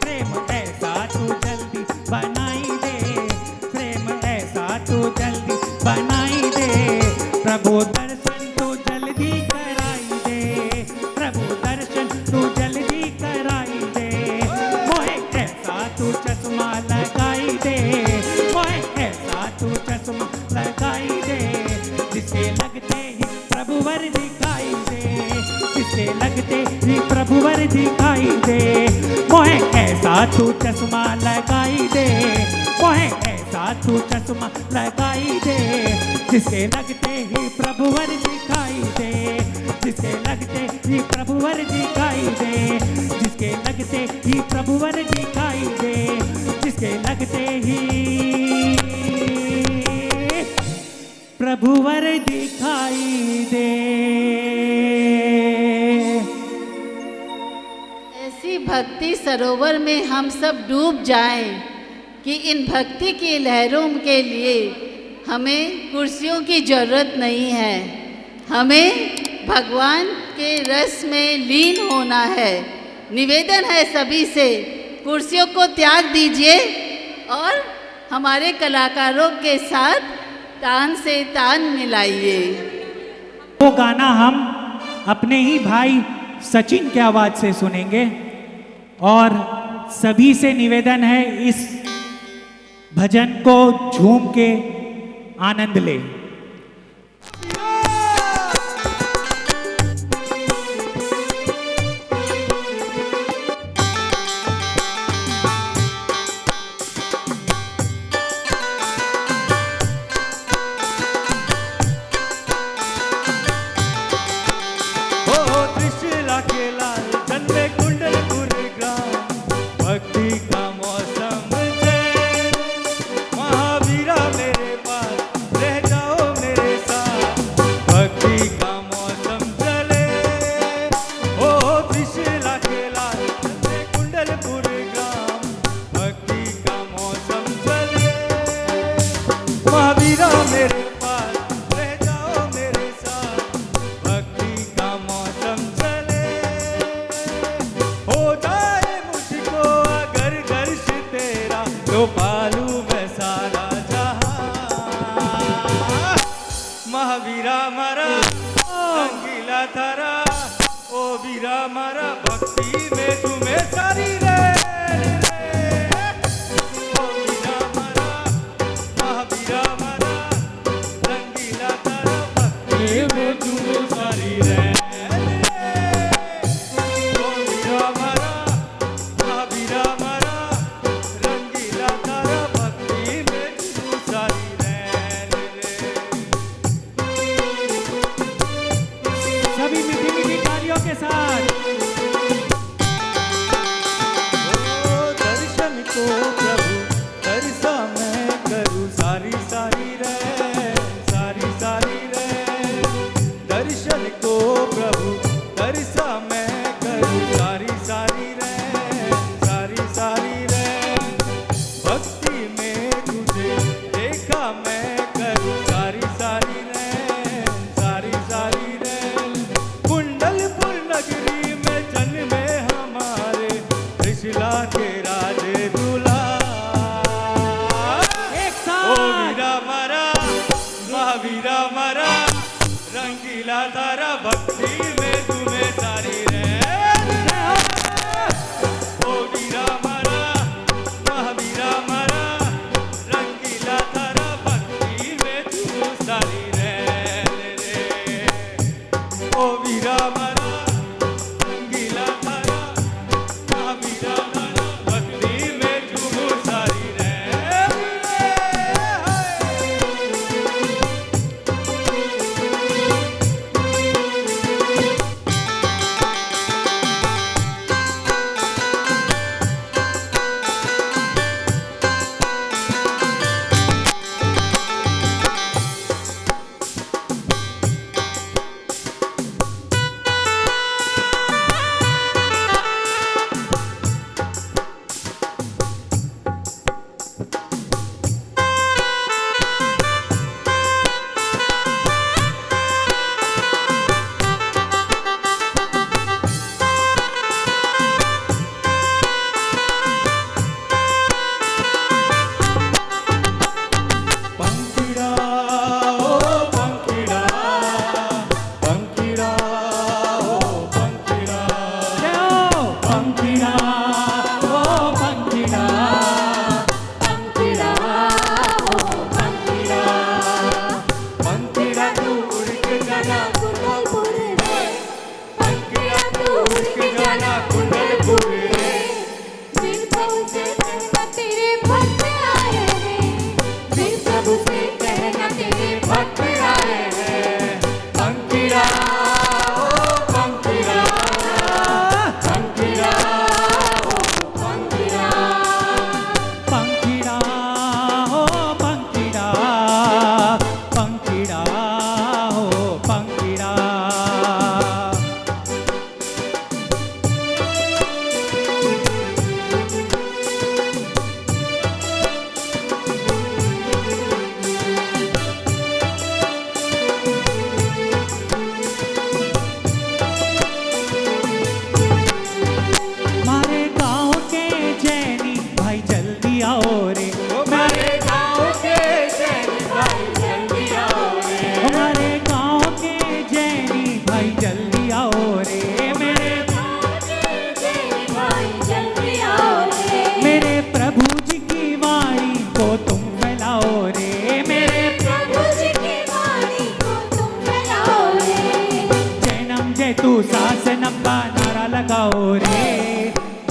प्रेम ऐसा तू जल्दी बनाई दे, प्रेम ऐसा तू जल्दी बनाई दे। प्रभु दर्शन तू जल्दी कराई दे, प्रभु दर्शन तू जल्दी कराई दे। मोहे ऐसा तू चश्मा लगाई दे, मोहे ऐसा तू चश्मा लगाई दे। जिसे लगते ही प्रभुवर दिखाई दे, जिसे लगते ही प्रभुवर दिखाई दे। मोहे ऐसा तू चश्मा लगाई दे, मोहे ऐसा तू चश्मा लगाई दे। जिसके लगते ही प्रभुवर दिखाई दे, जिसके लगते ही प्रभुवर दिखाई दे, जिसके लगते ही प्रभुवर दिखाई दे, जिसके लगते ही प्रभुवर दिखाई दे। ऐसी भक्ति सरोवर में हम सब डूब जाएं कि इन भक्ति की लहरों के लिए हमें कुर्सियों की ज़रूरत नहीं है। हमें भगवान के रस में लीन होना है। निवेदन है सभी से, कुर्सियों को त्याग दीजिए और हमारे कलाकारों के साथ तान से तान मिलाइए। वो गाना हम अपने ही भाई सचिन की आवाज से सुनेंगे और सभी से निवेदन है इस भजन को झूम के आनंद ले। मैं करूँ सारी सारी रैन, सारी सारी रैन। कुंडलपुर नगरी में जन्मे हमारे त्रिशूला के राजे दूल्हा। ओ वीरा मरा, महावीरा मरा, रंगीला तारा भक्ति में तुम्हें सारी रैन। ओ वीरा मरा, महावीरा मरा, रंगीला तारा भक्ति में तुम सारी रैन रे। ओ वीरा मरा, रंगीला तारा, महावीरा मरा, भक्ति में तुम सारी रैन रे। पंखीड़ा ओ पंखीड़ा, पंखीड़ा ओ पंखीड़ा, पंखीड़ा ओ पंखीड़ा, पंखीड़ा ओ पंखीड़ा, पंखीड़ा तू उड़ के जाना कुंडलपुर रे, पंखीड़ा तू उड़ के जाना कुंडलपुर रे। फिर प्रभु से कहना तेरे भक्त आए हैं, फिर प्रभु से कहना तेरे भक्त आए हैं। पंखीड़ा ओ पंखीड़ा, पंखीड़ा ओ पंखीड़ा, पंखीड़ा ओ पंखीड़ा, पंखीड़ा ओ पंखीड़ा। मारे गाँव के जैनी भाई जल्दी आओ रे, हमारे गाँव के जैनी भाई जल्दी आओ रे, हमारे गाँव के जैनी भाई जल्दी आओ रे। मेरे गाँव के जैनी भाई जल्दी आओ रे, मेरे प्रभु जी की वाणी को तुम फैलाओ रे। मेरे प्रभु जी की वाणी को तुम फैलाओ रे। जैनम जैतु शासनम का नारा लगाओ रे,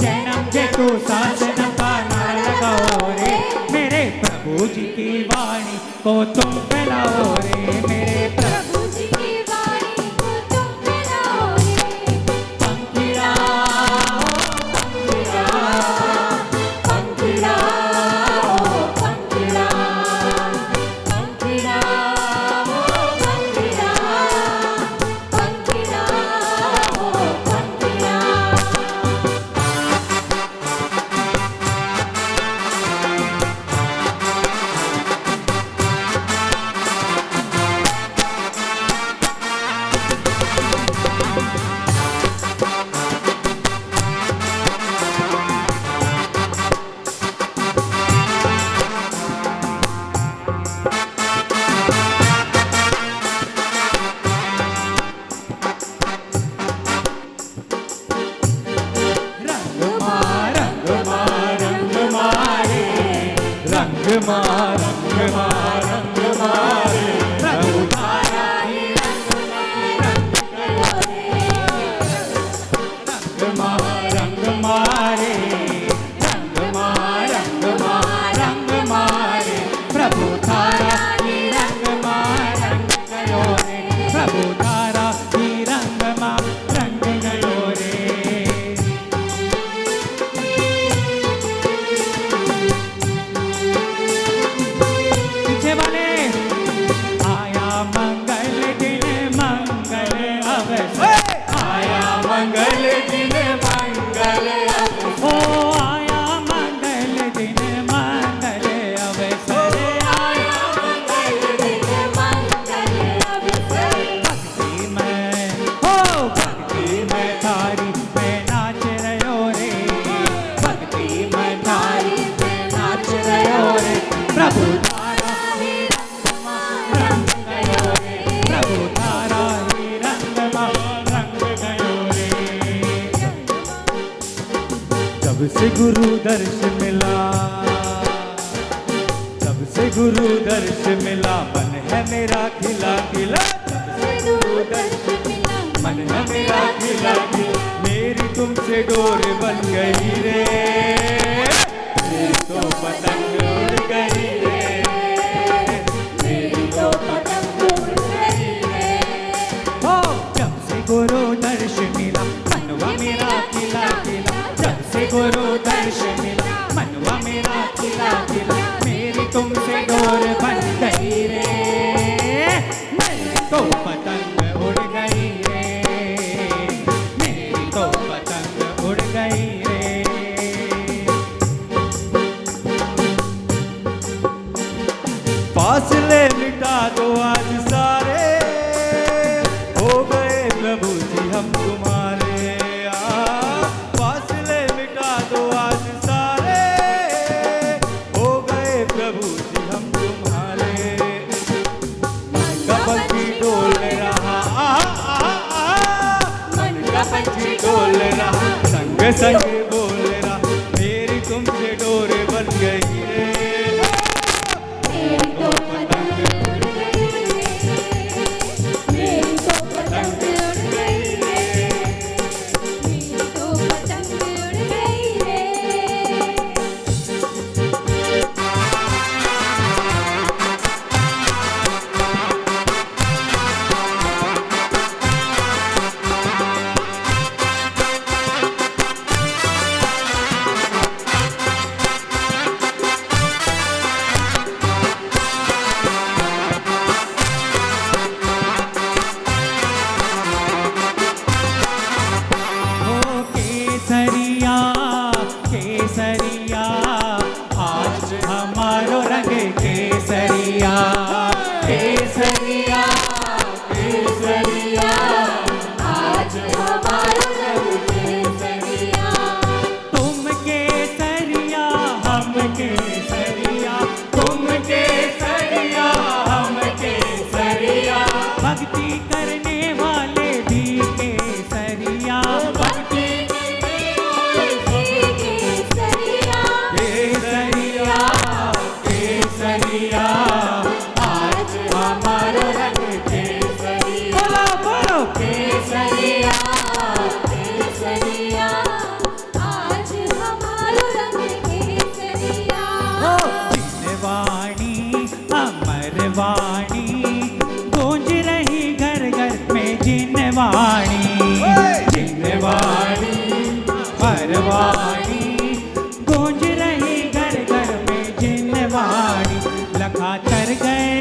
जैनम जैतु शासनम का नारा लगाओ रे। मेरे प्रभु जी की वाणी को तुम फैलाओ रे। मेरे प्रभु जी की वाणी को तुम फैलाओ रे। पंखीड़ा पंखीड़ा, पंखीड़ा ओ पंखीड़ा, पंखीड़ा ओ पंखीड़ा, पंखीड़ा ओ पंखीड़ा। रंग मार रंग मार रंग मारे, रंग मार रंग मार रंग मारे। प्रभु तारा ही रंग मार रंग मारे, रंग मार रंग मार रंग मारे। प्रभु तारा ही रंग मार रंग गयो रे, प्रभु तारा ही रंग मार रंग गयो रे। पीछे वाले से गुरु दर्श मिला, तब से गुरु दर्श मिला, मन है मेरा खिला खिला। तब से गुरु दर्श मिला, मन है मेरा खिला खिला। मेरी तुमसे डोर बन गई रे, मेरी तो पतंग उड़ गई रे, मेरी तो पतंग उड़ गई रे। हो जब से गुरु दर्श मिला, मनवा मेरा खिला खिला। जब से गुरु दर्श मिला, मनवा मेरा खिला खिला। मेरी तुमसे डोर बन गई रे, मेरी तो पतंग उड़ गई रे, मेरी तो पतंग उड़ गई रे। फासले मिटा दो आज सारे, हो गए प्रभु जी हम तुम्हारे। फासले मिटा दो आज सारे, हो गए प्रभु जी हम तुम्हारे। मन का पंछी डोल रहा, मन का पंछी डोल रहा, संग संग बोल रहा। मेरी तुमसे डोर बन गई रे, मेरी तो पतंग उड़ गई रे, मेरी तो पतंग उड़ गई रे, मेरी तो पतंग उड़ गई रे। ओ केसरिया केसरिया, आज हमारो रंग केसरिया। केसरिया केसरिया, आज हमारो रंग केसरिया। तुम केसरिया हम केसरिया, तुम केसरिया हम केसरिया। भक्ति करने वाले भी केसरिया, भक्ति करने वाले भी केसरिया। केसरिया केसरिया, आज हमारा रंग केसरिया। बोलो बोलो केसरिया केसरिया, आज हमारा रंग केसरिया। हो जिनवाणी अमरवाणी, गूंज रही घर घर में जिनवाणी। जिनवाणी अमरवाणी, गूंज रही घर घर में जिनवाणी। लखा तर गए,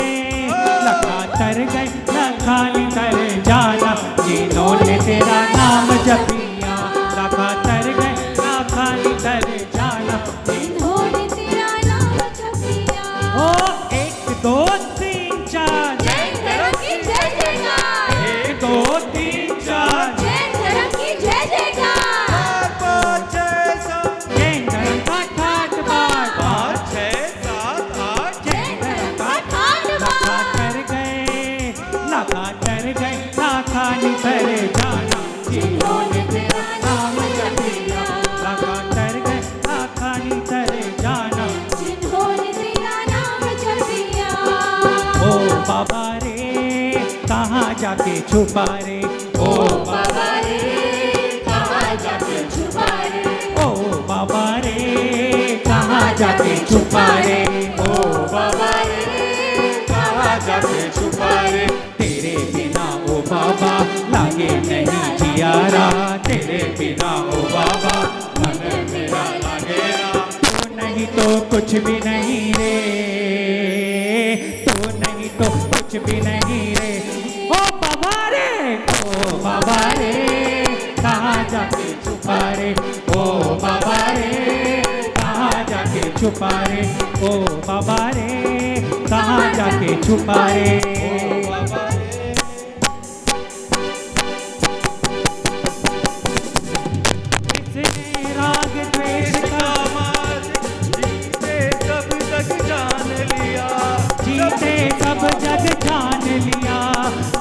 लखा तर गए, लखा नितर जाना, जिन्होंने तेरा नाम जपिया। लखा तर गए, लखा नितर जाना, जिन्होंने तेरा नाम जपिया। ओ 1 2 3 4, जय धर्म की जय जयकार। 1 2 3 4, जय धर्म की जय जयकार। 5 6 7, जय धर्म का ठाट बाट। 5 6 7 8, जय धर्म का ठाट बाट। लखा तर गए, लखा तर गए, लखा नितर जाना, जिन्होंने तेरा नाम जपिया। लखा तर गए, लखा नितर जाना, जिन्होंने तेरा नाम जपिया। ओ बाबा रे कहाँ जाके छुपा रे, ओ बाबा रे कहाँ जाके छुपा रे। ओ बाबा रे कहाँ जाके छुपा रे, ओ बाबा रे कहाँ जाके छुपा रे। तेरे बिना ओ बाबा लागे नहीं जियारा, तेरे बिना ओ बाबा मन मेरा लागे ना। तू नहीं तो कुछ भी नहीं रे, तू नहीं तो कुछ भी नहीं रे। ओ बाबा रे, ओ बाबा रे कहाँ जाके छुपा रे, ओ बाबा रे कहाँ जाके छुपा रे। ओ बाबा रे कहाँ जाके छुपा रे, ओ बाबा रे। इसने राग द्वेष का मार्ग जीते सब जग जान लिया, जीते सब जग जान लिया।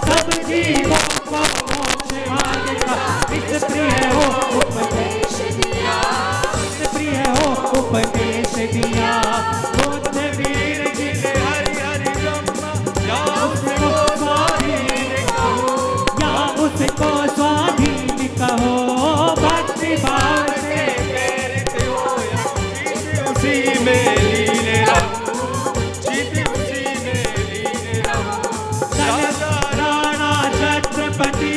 सब जीवों को मोक्ष मार्ग का इस प्रिय हो उपदेश दिया, इस प्रिय दिया, बुद्ध वीर जिन्हें हरि हरि ब्रह्मा या उसको स्वाधीन कहो, या उसको स्वाधीन कहो। भक्ति भाव से प्रेरित होया, जीत उसी में लीन रहो, जीत उसी में लीन रहो। राजा राणा छत्रपति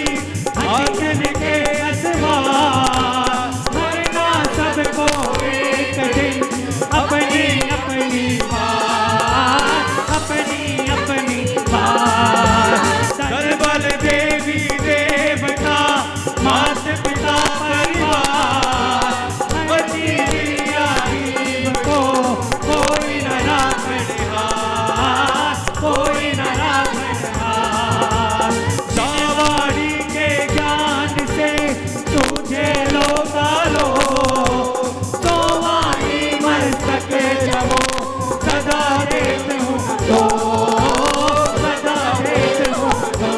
आंगन के असवार, मरना सबको एक दिन अपनी अपनी बात, अपनी अपनी बात। सरबल देवी देवता मात पिता परिवार, पति गरीब को कोई न राखनहार, कोई न राखनहार। सावाड़ी के ज्ञान से तुझे लोका लो, सोवाई मस्तक जमो सदा देत हूँ तो, सदा देत हूँ तो,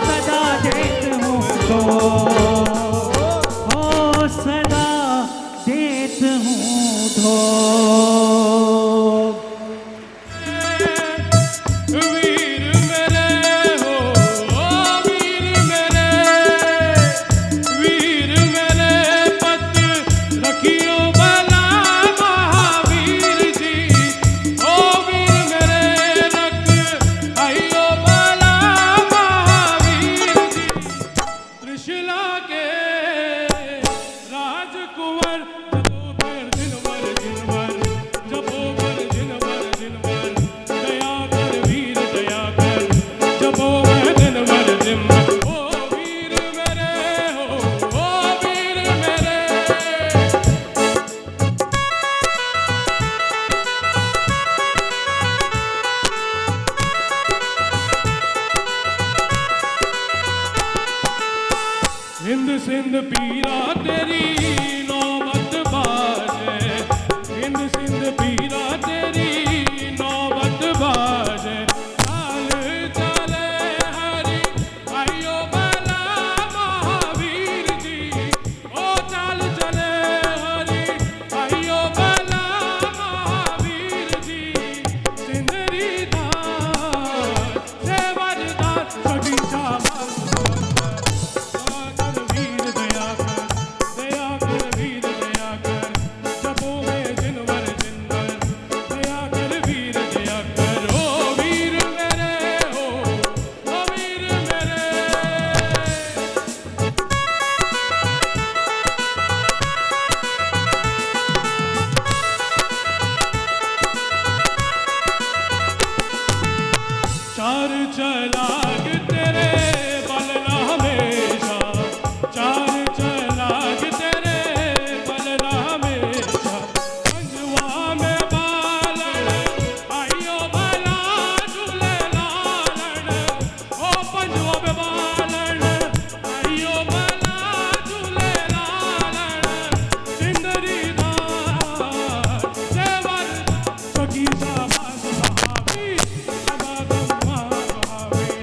सदा देत हूँ तो, हो सदा देत हूँ तो। वीर मेरे हो, वीर मेरे, वीर मेरे पत रखियो भला महावीर जी। ओ वीर मेरे रख आइयो भला महावीर जी। त्रिशूला के राजकुंवर जबोबर दिनवर दिनवर, दया कर वीर दया कर, जबोबर दिनवर दिनवर। ओ वीर मेरे हो, ओ वीर मेरे। हिंद सिंध पीरा तेरी नौबत बाजे, हिंद सिंध पीरा तेरी नौबत बाजे। चाल चले हरि आइयो भला महावीर जी। ओ चाल चले हरि आइयो भला महावीर जी। सिंदरी दार सेवरदार सभी शाबाश वीर दया कर, दया कर वीर दया कर, जबो में जिनवर जिनवर, दया कर वीर दया कर। ओ वीर मेरे हो, ओ वीर मेरे। चार चलाग तेरे बलना हमेशा, चार चलाग तेरे बलना हमेशा। पंजवा में बालन आइयो भला झूले लालन, ओ पंजवा में बालन आइयो भला झूले लालन। सिंदरी दार सेवर सखी शाबाश महावीर, समागम महावीर,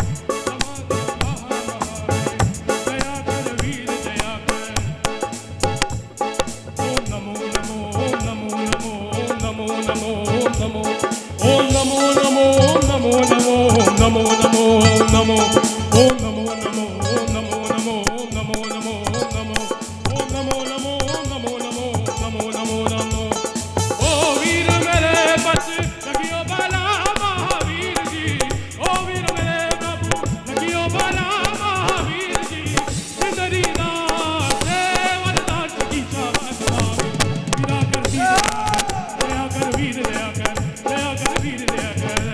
समागम महावीर। दया कर वीर दया कर। ओम नमो नमो, ओम नमो नमो, ओम नमो नमो, ओम नमो, ओम नमो नमो, ओम नमो नमो, ओम नमो नमो, ओम नमो, ओम नमो नमो, ओम नमो नमो, ओम नमो नमो, ओम नमो, ओम नमो नमो, ओम नमो नमो, नमो नमो नमो। ओ वीर मेरे पत लगियो भला महावीर जी। ओ वीर मेरे प्रभु लगियो भला महावीर जी। सिंदरी दार सेवरदार सखी शाबाश महावीर। दया कर वीर दया कर, दया कर वीर दया कर।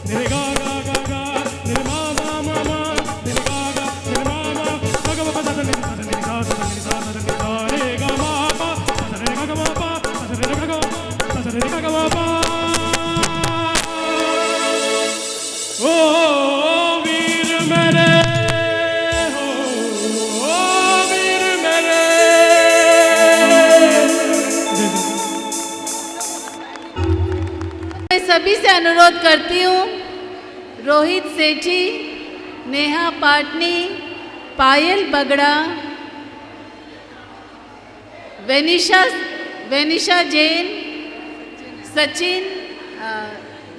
निरे गा गा गा गा, निरे मा मा मा मा, निरे गा गा, निरे मा मा, गा गा मा सा सा निरे सा सा निरे गा सा सा निरे सा सा निरे सा रे गा मा पा, सा सा रे गा गा मा पा, सा सा रे गा गा मा, सा सा रे गा गा मा पा। ओ वीर मेरे हो, ओ वीर मेरे। मैं सभी से अनुरोध करती हूँ, रोहित सेठी, नेहा पाटनी, पायल बगड़ा, वेनिशा वेनिशा जैन,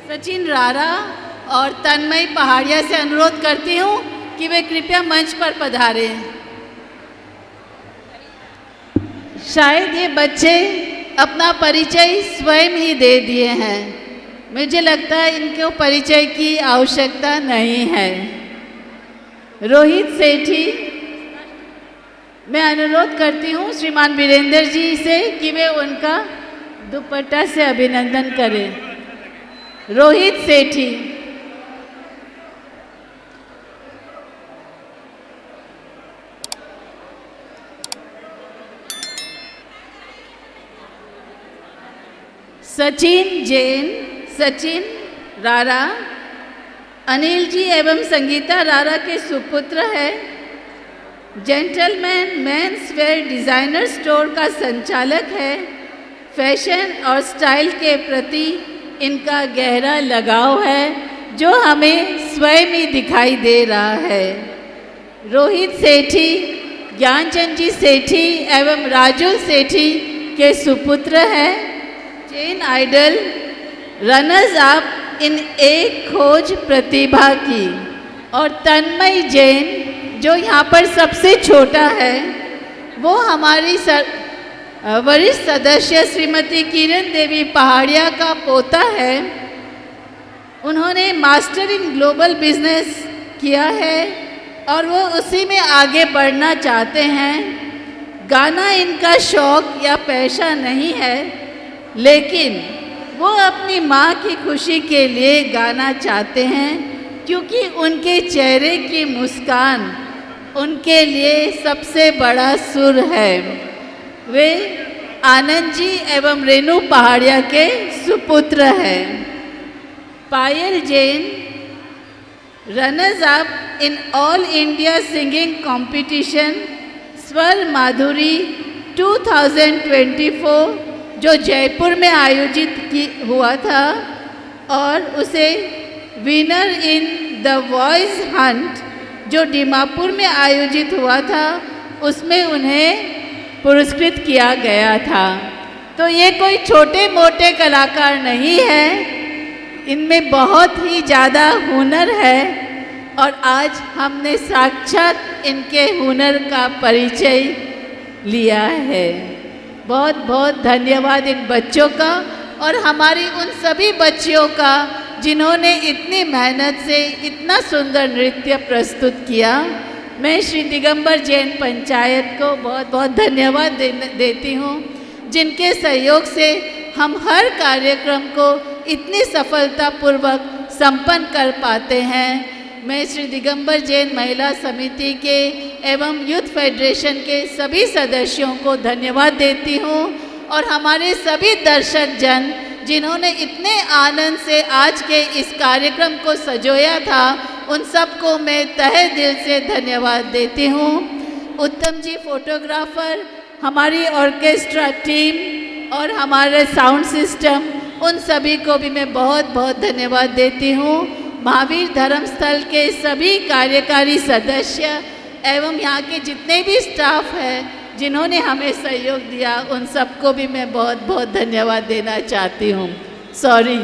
सचिन रारा और तन्मय पहाड़िया से अनुरोध करती हूँ कि वे कृपया मंच पर पधारें। शायद ये बच्चे अपना परिचय स्वयं ही दे दिए हैं। मुझे लगता है इनको परिचय की आवश्यकता नहीं है। रोहित सेठी, मैं अनुरोध करती हूँ श्रीमान वीरेंद्र जी से कि वे उनका दुपट्टा से अभिनंदन करें। रोहित सेठी, सचिन जैन, सचिन रारा अनिल जी एवं संगीता रारा के सुपुत्र है। Gentleman men's wear designer store का संचालक है। फैशन और स्टाइल के प्रति इनका गहरा लगाव है जो हमें स्वयं ही दिखाई दे रहा है। रोहित सेठी ज्ञानचंद जी सेठी एवं राजू सेठी के सुपुत्र हैं। जैन आइडल रनर्स अप इन एक खोज प्रतिभा की। और तन्मय जैन जो यहाँ पर सबसे छोटा है वो हमारी वरिष्ठ सदस्य श्रीमती किरण देवी पहाड़िया का पोता है। उन्होंने मास्टर इन ग्लोबल बिजनेस किया है और वो उसी में आगे बढ़ना चाहते हैं। गाना इनका शौक या पेशा नहीं है, लेकिन वो अपनी माँ की खुशी के लिए गाना चाहते हैं क्योंकि उनके चेहरे की मुस्कान उनके लिए सबसे बड़ा सुर है। वे आनंद जी एवं रेणु पहाड़िया के सुपुत्र हैं। Payal Jain runners up in all India singing competition Swar Madhuri 2024 जो जयपुर में आयोजित हुआ था और उसे winner in the voice Hunt जो दीमापुर में आयोजित हुआ था उसमें उन्हें पुरस्कृत किया गया था। तो ये कोई छोटे मोटे कलाकार नहीं है, इनमें बहुत ही ज़्यादा हुनर है और आज हमने साक्षात इनके हुनर का परिचय लिया है। बहुत बहुत धन्यवाद इन बच्चों का और हमारी उन सभी बच्चियों का जिन्होंने इतनी मेहनत से इतना सुंदर नृत्य प्रस्तुत किया। मैं श्री दिगंबर जैन पंचायत को बहुत बहुत धन्यवाद देती हूँ जिनके सहयोग से हम हर कार्यक्रम को इतनी सफलतापूर्वक संपन्न कर पाते हैं। मैं श्री दिगंबर जैन महिला समिति के एवं यूथ फेडरेशन के सभी सदस्यों को धन्यवाद देती हूँ और हमारे सभी दर्शक जन जिन्होंने इतने आनंद से आज के इस कार्यक्रम को सजोया था उन सबको मैं तहे दिल से धन्यवाद देती हूँ। उत्तम जी फोटोग्राफर, हमारी ऑर्केस्ट्रा टीम और हमारे साउंड सिस्टम, उन सभी को भी मैं बहुत बहुत धन्यवाद देती हूँ। महावीर धर्मस्थल के सभी कार्यकारी सदस्य एवं यहाँ के जितने भी स्टाफ हैं जिन्होंने हमें सहयोग दिया उन सबको भी मैं बहुत बहुत धन्यवाद देना चाहती हूँ। सॉरी।